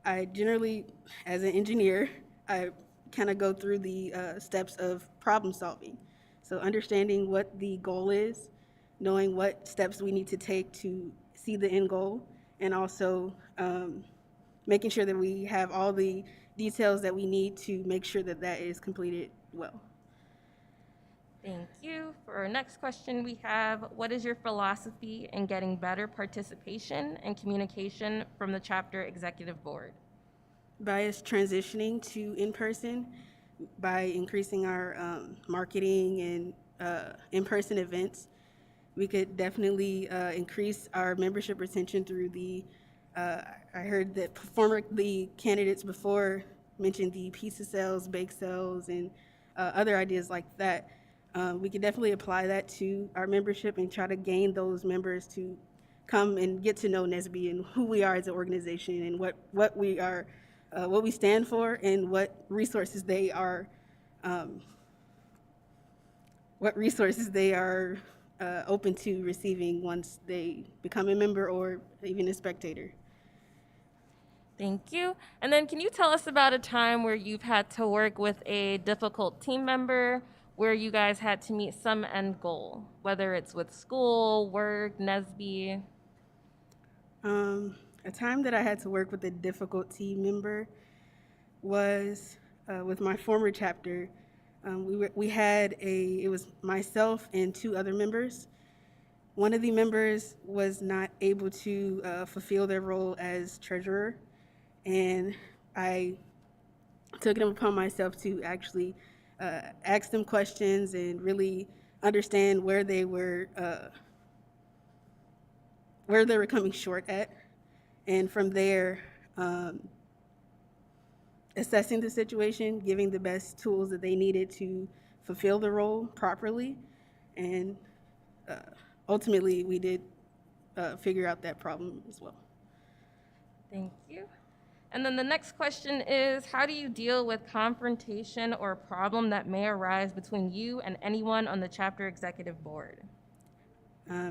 I generally, as an engineer, I kind of go through the steps of problem solving. So understanding what the goal is, knowing what steps we need to take to see the end goal, and also making sure that we have all the details that we need to make sure that that is completed well. Thank you. For our next question, we have, what is your philosophy in getting better participation and communication from the chapter executive board? By us transitioning to in-person, by increasing our marketing and in-person events, we could definitely increase our membership retention through the, I heard that the candidates before mentioned the pizza sales, bake sales, and other ideas like that. We could definitely apply that to our membership and try to gain those members to come and get to know NSBE and who we are as an organization and what we are, what we stand for, and what resources they are open to receiving once they become a member or even a spectator. Thank you. And then can you tell us about a time where you've had to work with a difficult team member where you guys had to meet some end goal, whether it's with school, work, NSBE? A time that I had to work with a difficult team member was with my former chapter. It was myself and 2 other members. One of the members was not able to fulfill their role as treasurer, and I took it upon myself to actually ask them questions and really understand where they were coming short at, and from there, assessing the situation, giving the best tools that they needed to fulfill the role properly, and ultimately we did figure out that problem as well. Thank you. And then the next question is, how do you deal with confrontation or a problem that may arise between you and anyone on the chapter executive board?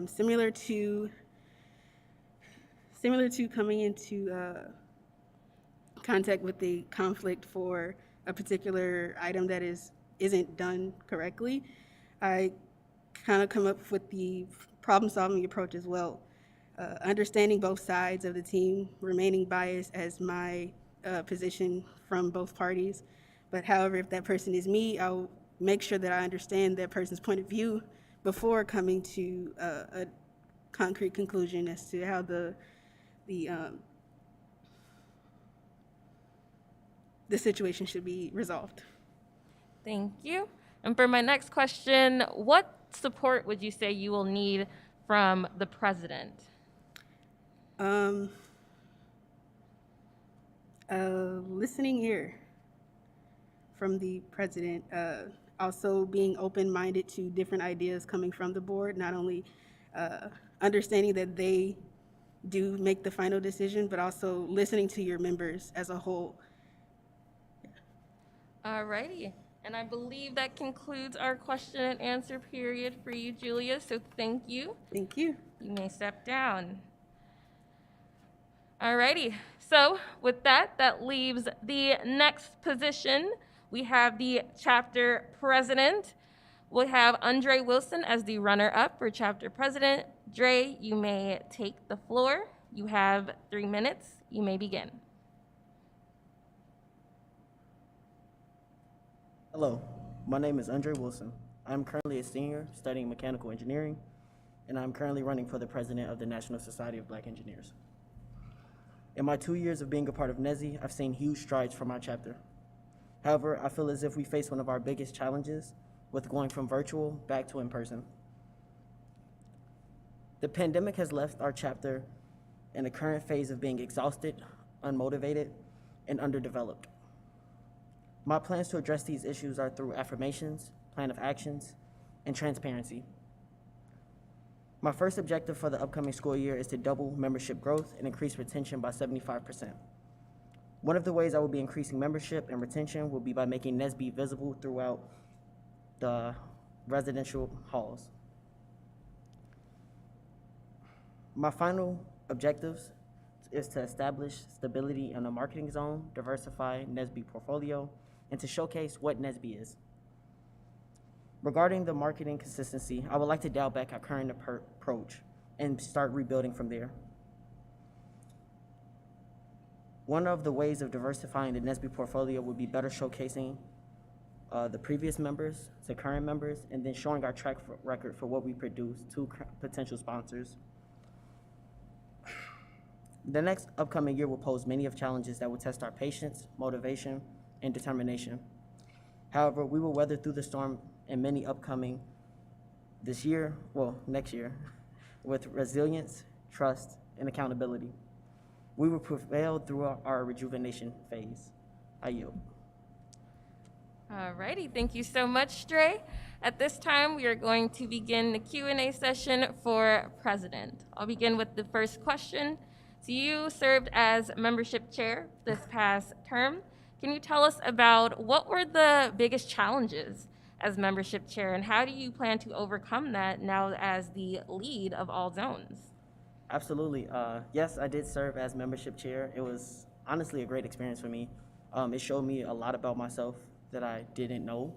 Similar to coming into contact with the conflict for a particular item that isn't done correctly, I kind of come up with the problem-solving approach as well. Understanding both sides of the team, remaining biased as my position from both parties. But however, if that person is me, I'll make sure that I understand that person's point of view before coming to a concrete conclusion as to how the situation should be resolved. Thank you. And for my next question, what support would you say you will need from the president? Listening ear from the president. Also being open-minded to different ideas coming from the board, not only understanding that they do make the final decision, but also listening to your members as a whole. All righty. And I believe that concludes our question and answer period for you, Julia. So thank you. Thank you. You may step down. All righty. So with that, that leaves the next position. We have the chapter president. We'll have Andre Wilson as the runner-up for chapter president. Dre, you may take the floor. You have 3 minutes. You may begin. Hello, my name is Andre Wilson. I'm currently a senior studying mechanical engineering, and I'm currently running for the president of the National Society of Black Engineers. In my 2 years of being a part of NSBE, I've seen huge strides from our chapter. However, I feel as if we face one of our biggest challenges with going from virtual back to in-person. The pandemic has left our chapter in a current phase of being exhausted, unmotivated, and underdeveloped. My plans to address these issues are through affirmations, plan of actions, and transparency. My first objective for the upcoming school year is to double membership growth and increase retention by 75%. One of the ways I will be increasing membership and retention will be by making NSBE visible throughout the residential halls. My final objectives is to establish stability in the marketing zone, diversify NSBE portfolio, and to showcase what NSBE is. Regarding the marketing consistency, I would like to dial back our current approach and start rebuilding from there. One of the ways of diversifying the NSBE portfolio would be better showcasing the previous members to current members, and then showing our track record for what we produce to potential sponsors. The next upcoming year will pose many of challenges that will test our patience, motivation, and determination. However, we will weather through the storm and many upcoming next year, with resilience, trust, and accountability. We will prevail through our rejuvenation phase. I yield. Alrighty, thank you so much, Stray. At this time, we are going to begin the Q&A session for President. I'll begin with the first question. So you served as membership chair this past term. Can you tell us about what were the biggest challenges as membership chair, and how do you plan to overcome that now as the lead of all zones? Absolutely. Yes, I did serve as membership chair. It was honestly a great experience for me. It showed me a lot about myself that I didn't know.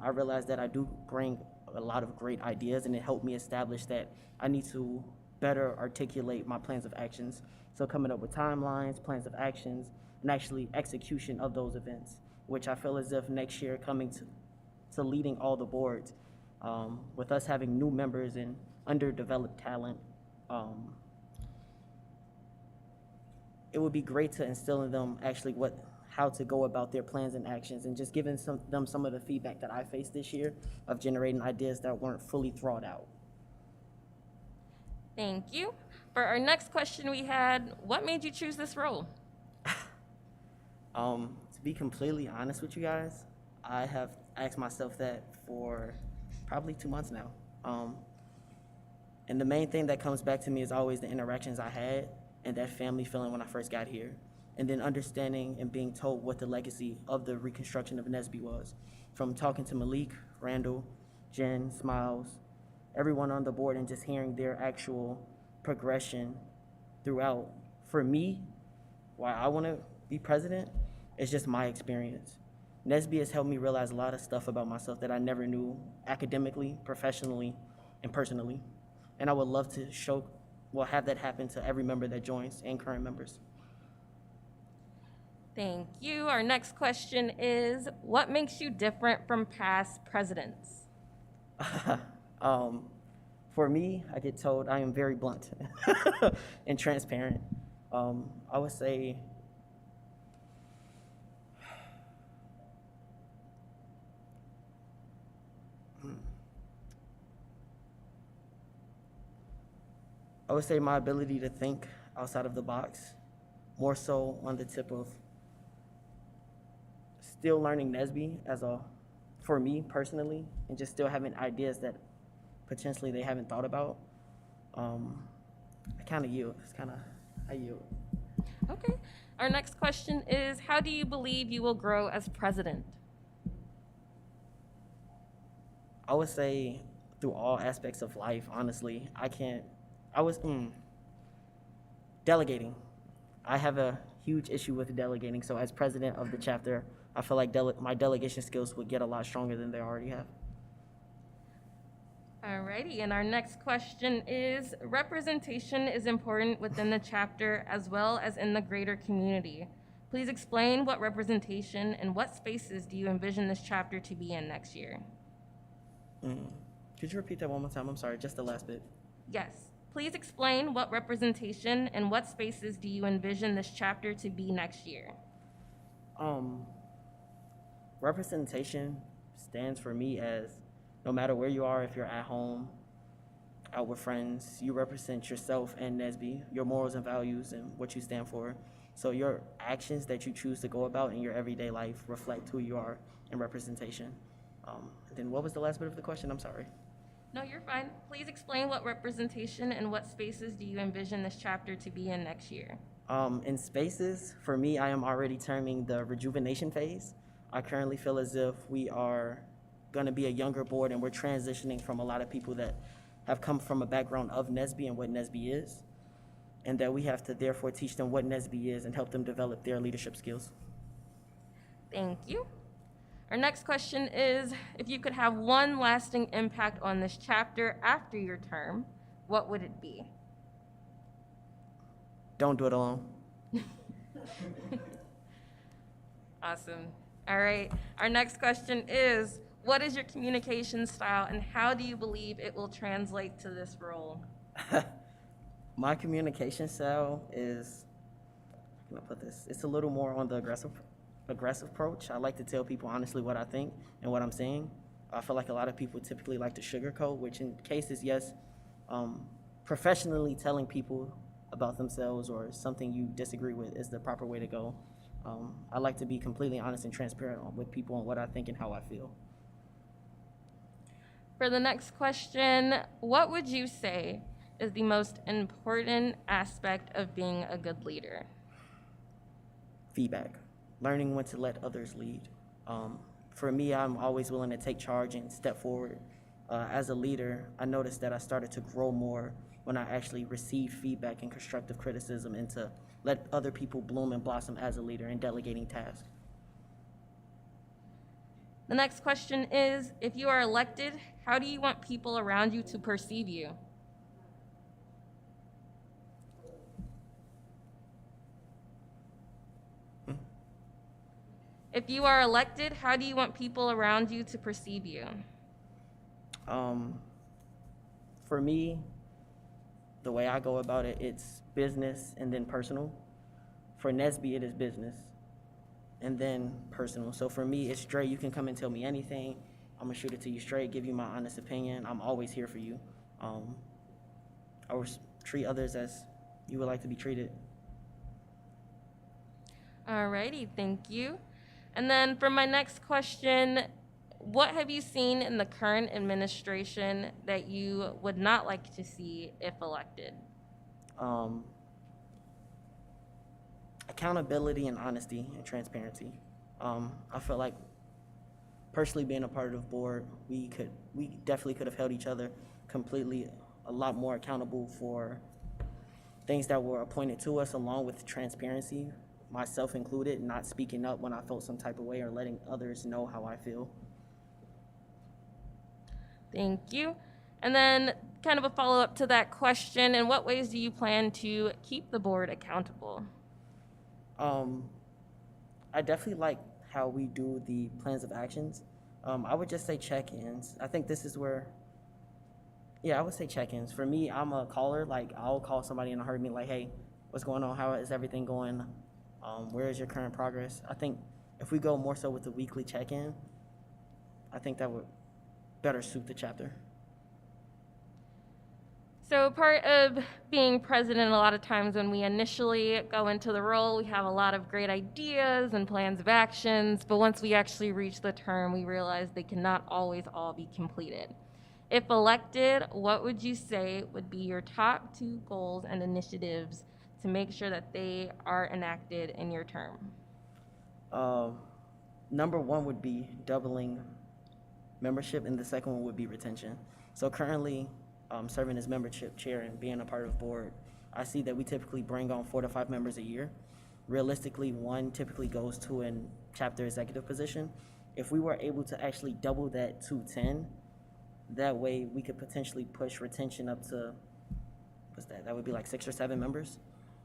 I realized that I do bring a lot of great ideas, and it helped me establish that I need to better articulate my plans of actions. So coming up with timelines, plans of actions, and actually execution of those events, which I feel as if next year coming to leading all the boards, with us having new members and underdeveloped talent, it would be great to instill in them actually how to go about their plans and actions, and just giving them some of the feedback that I faced this year of generating ideas that weren't fully thought out. Thank you. For our next question we had, what made you choose this role? To be completely honest with you guys, I have asked myself that for probably 2 months now. And the main thing that comes back to me is always the interactions I had and that family feeling when I first got here. And then understanding and being told what the legacy of the reconstruction of NSBE was. From talking to Malik, Randall, Jen, Smiles, everyone on the board, and just hearing their actual progression throughout. For me, why I want to be president, it's just my experience. NSBE has helped me realize a lot of stuff about myself that I never knew academically, professionally, and personally. And I would love to have that happen to every member that joins and current members. Thank you. Our next question is, what makes you different from past presidents? For me, I get told I am very blunt and transparent. I would say my ability to think outside of the box, more so on the tip of still learning NSBE for me personally, and just still having ideas that potentially they haven't thought about. I kind of yield. I yield. Okay. Our next question is, how do you believe you will grow as president? I would say through all aspects of life, honestly. Delegating. I have a huge issue with delegating, so as president of the chapter, I feel like my delegation skills would get a lot stronger than they already have. Alrighty, and our next question is, representation is important within the chapter as well as in the greater community. Please explain what representation and what spaces do you envision this chapter to be in next year? Could you repeat that one more time? I'm sorry, just the last bit. Yes. Please explain what representation and what spaces do you envision this chapter to be next year? Representation stands for me as no matter where you are, if you're at home, out with friends, you represent yourself and NSBE, your morals and values and what you stand for. So your actions that you choose to go about in your everyday life reflect who you are in representation. Then what was the last bit of the question? I'm sorry. No, you're fine. Please explain what representation and what spaces do you envision this chapter to be in next year? In spaces, for me, I am already terming the rejuvenation phase. I currently feel as if we are going to be a younger board, and we're transitioning from a lot of people that have come from a background of NSBE and what NSBE is, and that we have to therefore teach them what NSBE is and help them develop their leadership skills. Thank you. Our next question is, if you could have one lasting impact on this chapter after your term, what would it be? Don't do it alone. Awesome. All right. Our next question is, what is your communication style and how do you believe it will translate to this role? My communication style is, how can I put this? It's a little more on the aggressive approach. I like to tell people honestly what I think and what I'm saying. I feel like a lot of people typically like to sugarcoat, which in cases, yes, professionally telling people about themselves or something you disagree with is the proper way to go. I like to be completely honest and transparent with people on what I think and how I feel. For the next question, what would you say is the most important aspect of being a good leader? Feedback, learning when to let others lead. For me, I'm always willing to take charge and step forward. As a leader, I noticed that I started to grow more when I actually received feedback and constructive criticism and to let other people bloom and blossom as a leader and delegating tasks. The next question is, if you are elected, how do you want people around you to perceive you? If you are elected, how do you want people around you to perceive you? For me, the way I go about it, it's business and then personal. For Nesby, it is business and then personal. So for me, it's straight. You can come and tell me anything. I'm gonna shoot it to you straight, give you my honest opinion. I'm always here for you. I will treat others as you would like to be treated. Alrighty, thank you. And then for my next question, what have you seen in the current administration that you would not like to see if elected? Accountability and honesty and transparency. I feel like personally being a part of the board, we definitely could have held each other completely a lot more accountable for things that were appointed to us, along with transparency, myself included, not speaking up when I felt some type of way or letting others know how I feel. Thank you. And then kind of a follow-up to that question, in what ways do you plan to keep the board accountable? I definitely like how we do the plans of actions. I would just say check-ins. I think this is where, I would say check-ins. For me, I'm a caller. Like, I'll call somebody in a heartbeat, like, hey, what's going on? How is everything going? Where is your current progress? I think if we go more so with the weekly check-in, I think that would better suit the chapter. So part of being president, a lot of times when we initially go into the role, we have a lot of great ideas and plans of actions, but once we actually reach the term, we realize they cannot always all be completed. If elected, what would you say would be your top 2 goals and initiatives to make sure that they are enacted in your term? Number 1 would be doubling membership, and the second one would be retention. So currently, serving as membership chair and being a part of the board, I see that we typically bring on 4 to 5 members a year. Realistically, 1 typically goes to a chapter executive position. If we were able to actually double that to 10, that way we could potentially push retention up to, that would be like 6 or 7 members.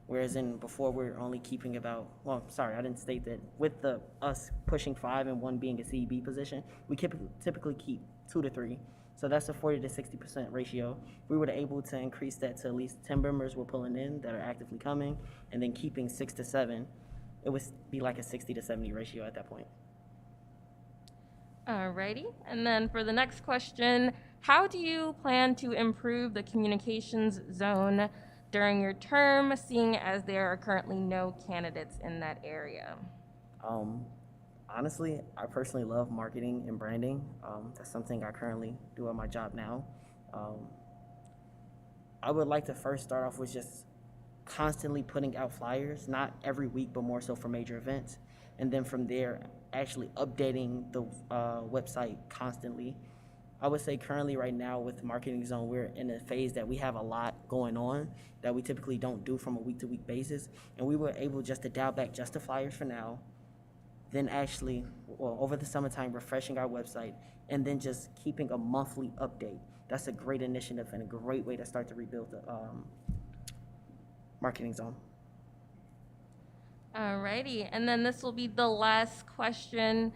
Whereas before we're only keeping about, I didn't state that. With us pushing 5 and 1 being a CEB position, we typically keep 2 to 3. So that's a 40 to 60% ratio. If we were able to increase that to at least 10 members we're pulling in that are actively coming, and then keeping 6 to 7, it would be like a 60 to 70 ratio at that point. Alrighty, and then for the next question, how do you plan to improve the communications zone during your term, seeing as there are currently no candidates in that area? Honestly, I personally love marketing and branding. That's something I currently do at my job now. I would like to first start off with just constantly putting out flyers, not every week, but more so for major events. And then from there, actually updating the website constantly. I would say currently right now with Marketing Zone, we're in a phase that we have a lot going on that we typically don't do from a week-to-week basis. And we were able just to dial back just the flyers for now, then actually, over the summertime, refreshing our website, and then just keeping a monthly update. That's a great initiative and a great way to start to rebuild the Marketing Zone. Alrighty, and then this will be the last question.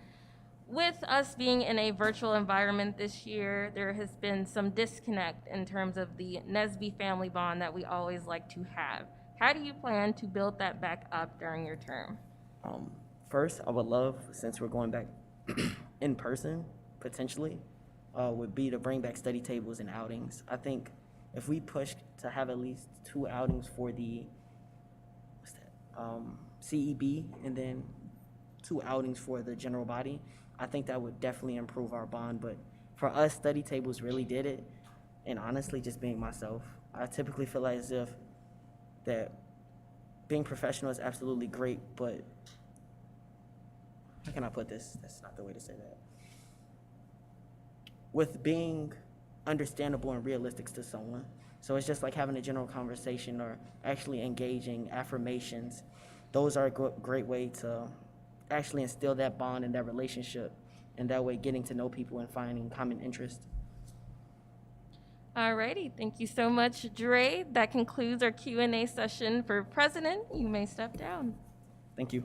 With us being in a virtual environment this year, there has been some disconnect in terms of the Nesby family bond that we always like to have. How do you plan to build that back up during your term? First, I would love, since we're going back in person, potentially, would be to bring back study tables and outings. I think if we push to have at least 2 outings for the CEB, and then 2 outings for the general body. I think that would definitely improve our bond, but for us, study tables really did it. And honestly, just being myself, I typically feel as if that being professional is absolutely great, but how can I put this? That's not the way to say that. With being understandable and realistic to someone. So it's just like having a general conversation or actually engaging affirmations. Those are a great way to actually instill that bond and that relationship, and that way getting to know people and finding common interest. Alrighty, thank you so much, Dre. That concludes our Q&A session for President. You may step down. Thank you.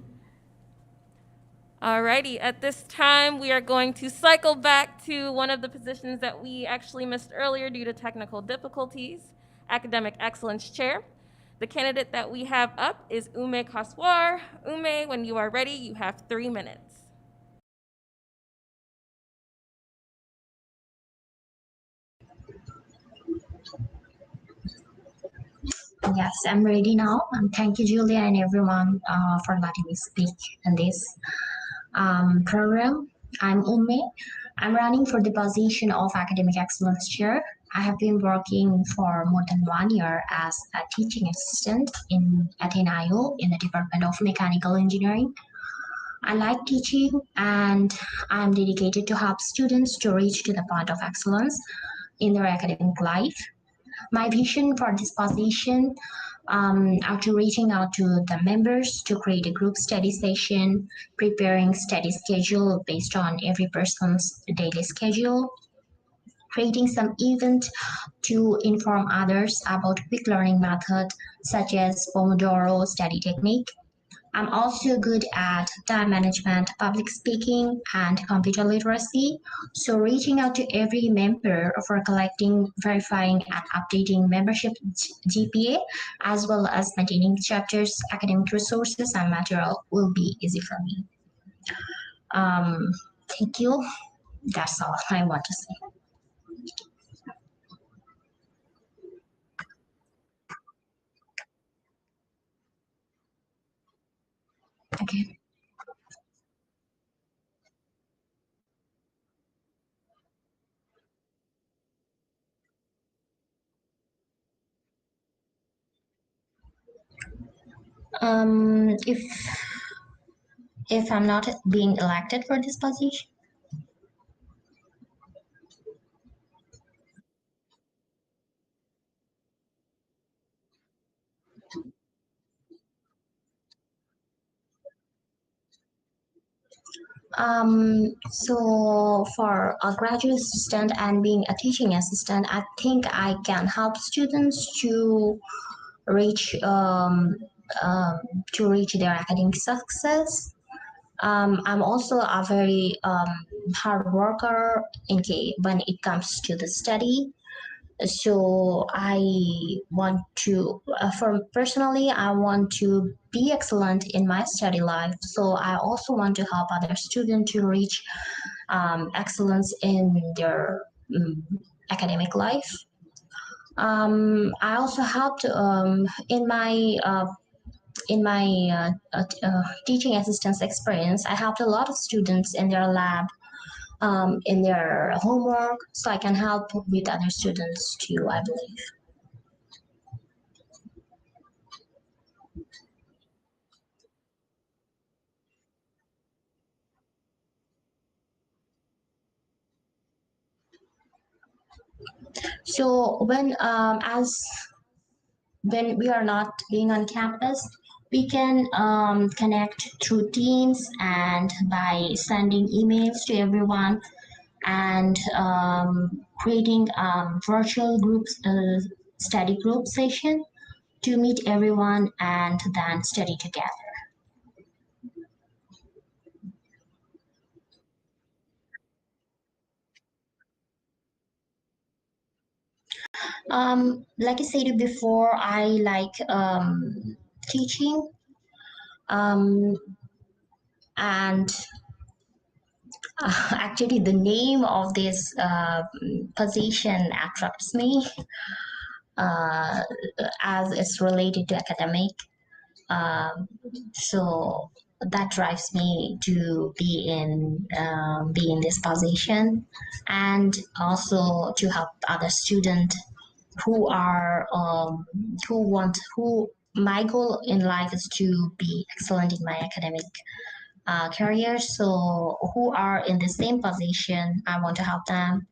Alrighty, at this time, we are going to cycle back to one of the positions that we actually missed earlier due to technical difficulties, Academic Excellence Chair. The candidate that we have up is Ume Kaswar. Ume, when you are ready, you have 3 minutes. Yes, I'm ready now. Thank you, Julia, and everyone for letting me speak in this program. I'm Ume. I'm running for the position of Academic Excellence Chair. I have been working for more than 1 year as a teaching assistant at NIU in the Department of Mechanical Engineering. I like teaching, and I'm dedicated to help students to reach to the point of excellence in their academic life. My vision for this position after reaching out to the members to create a group study session, preparing study schedule based on every person's daily schedule, creating some event to inform others about quick learning method such as Pomodoro study technique. I'm also good at time management, public speaking, and computer literacy. So reaching out to every member for collecting, verifying, and updating membership GPA, as well as maintaining chapters, academic resources, and material will be easy for me. Thank you. That's all I want to say. Okay. If I'm not being elected for this position, so for a graduate assistant and being a teaching assistant, I think I can help students to reach their academic success. I'm also a very hard worker when it comes to the study. So I want to, I want to be excellent in my study life. So I also want to help other students to reach excellence in their academic life. I also helped in my teaching assistance experience. I helped a lot of students in their lab, in their homework, so I can help with other students too, I believe. So when we are not being on campus, we can connect through Teams and by sending emails to everyone and creating virtual groups, study group session to meet everyone and then study together. Like I said before, I like teaching, and actually the name of this position attracts me as it's related to academic. So that drives me to be in this position, and also to help other students who are who my goal in life is to be excellent in my academic career. So who are in the same position, I want to help them,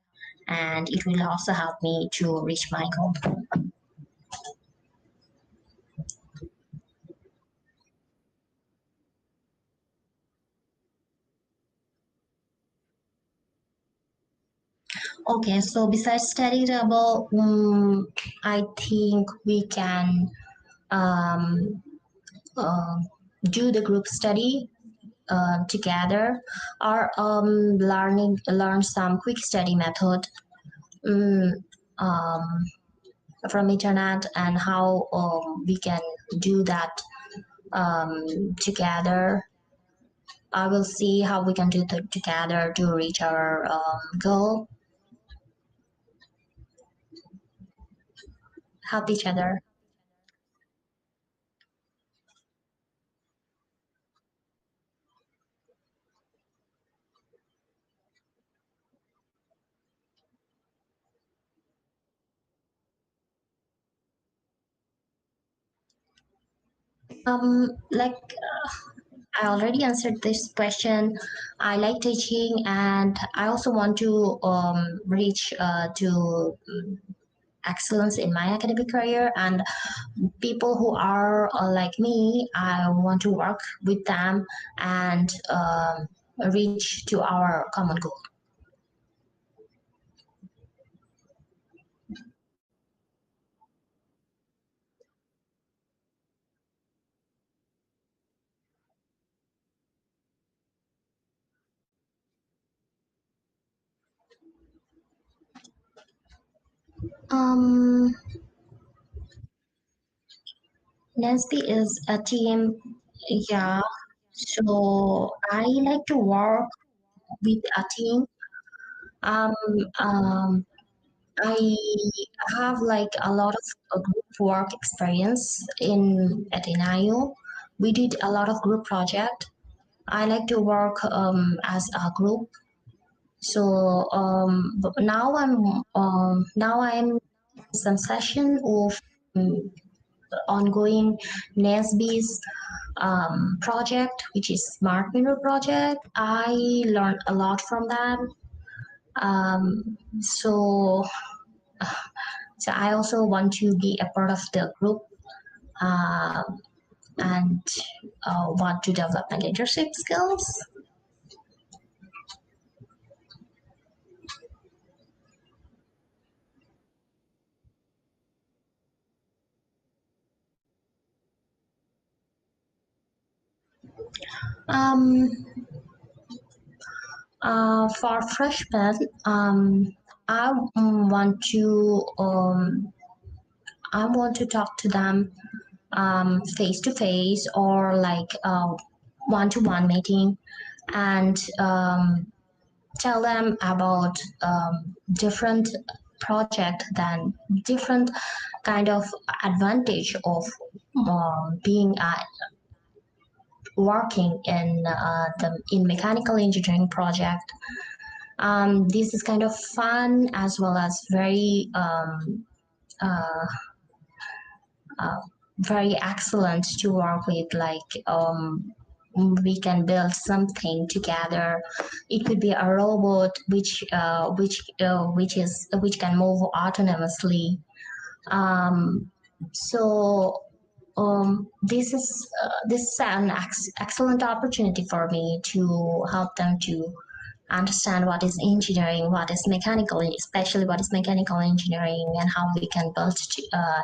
and it will also help me to reach my goal. Okay, so besides study double, I think we can um, uh, do the group study together, or learn some quick study method um, um, from internet, and how we can do that together. I will see how we can do that together to reach our goal. Help each other. Like I already answered this question. I like teaching, and I also want to reach to excellence in my academic career. And people who are like me, I want to work with them and reach to our common goal. Um, NSB is a team, yeah. So I like to work with a team. Um, um, I have like a lot of group work experience at NIU. We did a lot of group project. I like to work as a group. So but now I'm in some session of ongoing NSB's project, which is Smart Mirror project. I learned a lot from them. So I also want to be a part of the group and want to develop my leadership skills. For freshmen, I want to talk to them face to face, or like one-to-one meeting, and tell them about different project, than different kind of advantage of being working in mechanical engineering project. This is kind of fun, as well as very excellent to work with. Like we can build something together. It could be a robot which can move autonomously. So this is an excellent opportunity for me to help them to understand what is engineering, what is mechanical, especially what is mechanical engineering, and how we can build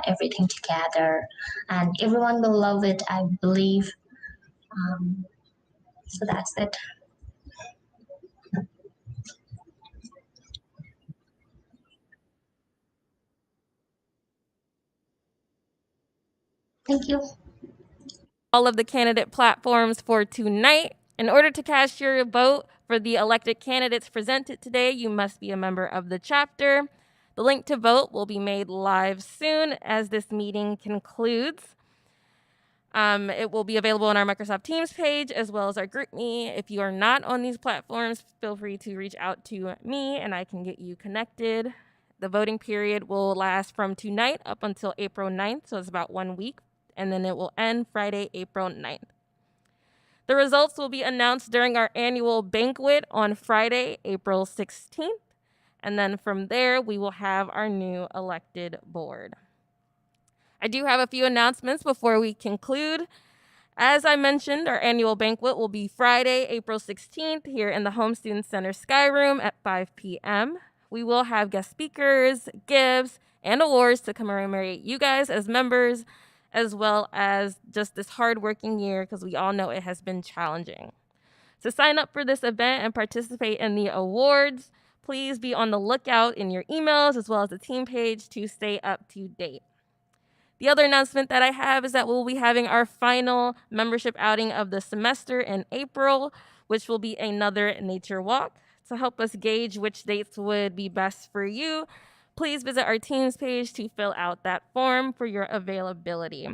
everything together. And everyone will love it, I believe. So that's it. Thank you. All of the candidate platforms for tonight. In order to cast your vote for the elected candidates presented today, you must be a member of the chapter. The link to vote will be made live soon as this meeting concludes. It will be available on our Microsoft Teams page as well as our GroupMe. If you are not on these platforms, feel free to reach out to me and I can get you connected. The voting period will last from tonight up until April 9th, so it's about 1 week, and then it will end Friday, April 9th. The results will be announced during our annual banquet on Friday, April 16th, and then from there, we will have our new elected board. I do have a few announcements before we conclude. As I mentioned, our annual banquet will be Friday, April 16th, here in the Home Student Center Sky Room at 5 p.m. We will have guest speakers, gifts, and awards to commemorate you guys as members, as well as just this hardworking year, because we all know it has been challenging. To sign up for this event and participate in the awards, please be on the lookout in your emails as well as the team page to stay up to date. The other announcement that I have is that we'll be having our final membership outing of the semester in April, which will be another nature walk. To help us gauge which dates would be best for you, please visit our Teams page to fill out that form for your availability.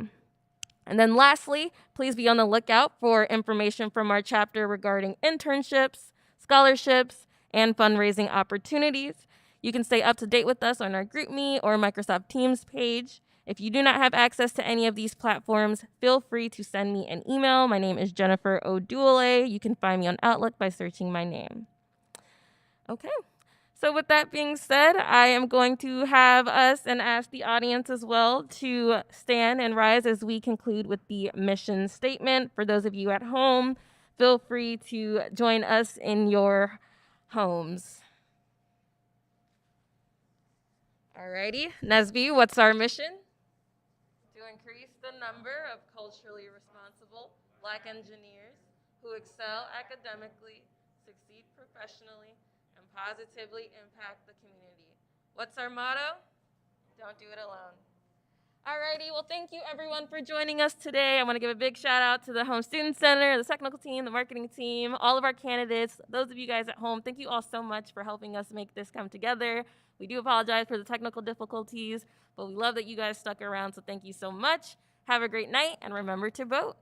And then lastly, please be on the lookout for information from our chapter regarding internships, scholarships, and fundraising opportunities. You can stay up to date with us on our GroupMe or Microsoft Teams page. If you do not have access to any of these platforms, feel free to send me an email. My name is Jennifer Oduole. You can find me on Outlook by searching my name. Okay, so with that being said, I am going to have us and ask the audience as well to stand and rise as we conclude with the mission statement. For those of you at home, feel free to join us in your homes. Alrighty, Nesby, what's our mission? To increase the number of culturally responsible Black engineers who excel academically, succeed professionally, and positively impact the community. What's our motto? Don't do it alone. Alrighty, well, thank you everyone for joining us today. I want to give a big shout out to the Home Student Center, the technical team, the marketing team, all of our candidates, those of you guys at home. Thank you all so much for helping us make this come together. We do apologize for the technical difficulties, but we love that you guys stuck around, so thank you so much. Have a great night, and remember to vote.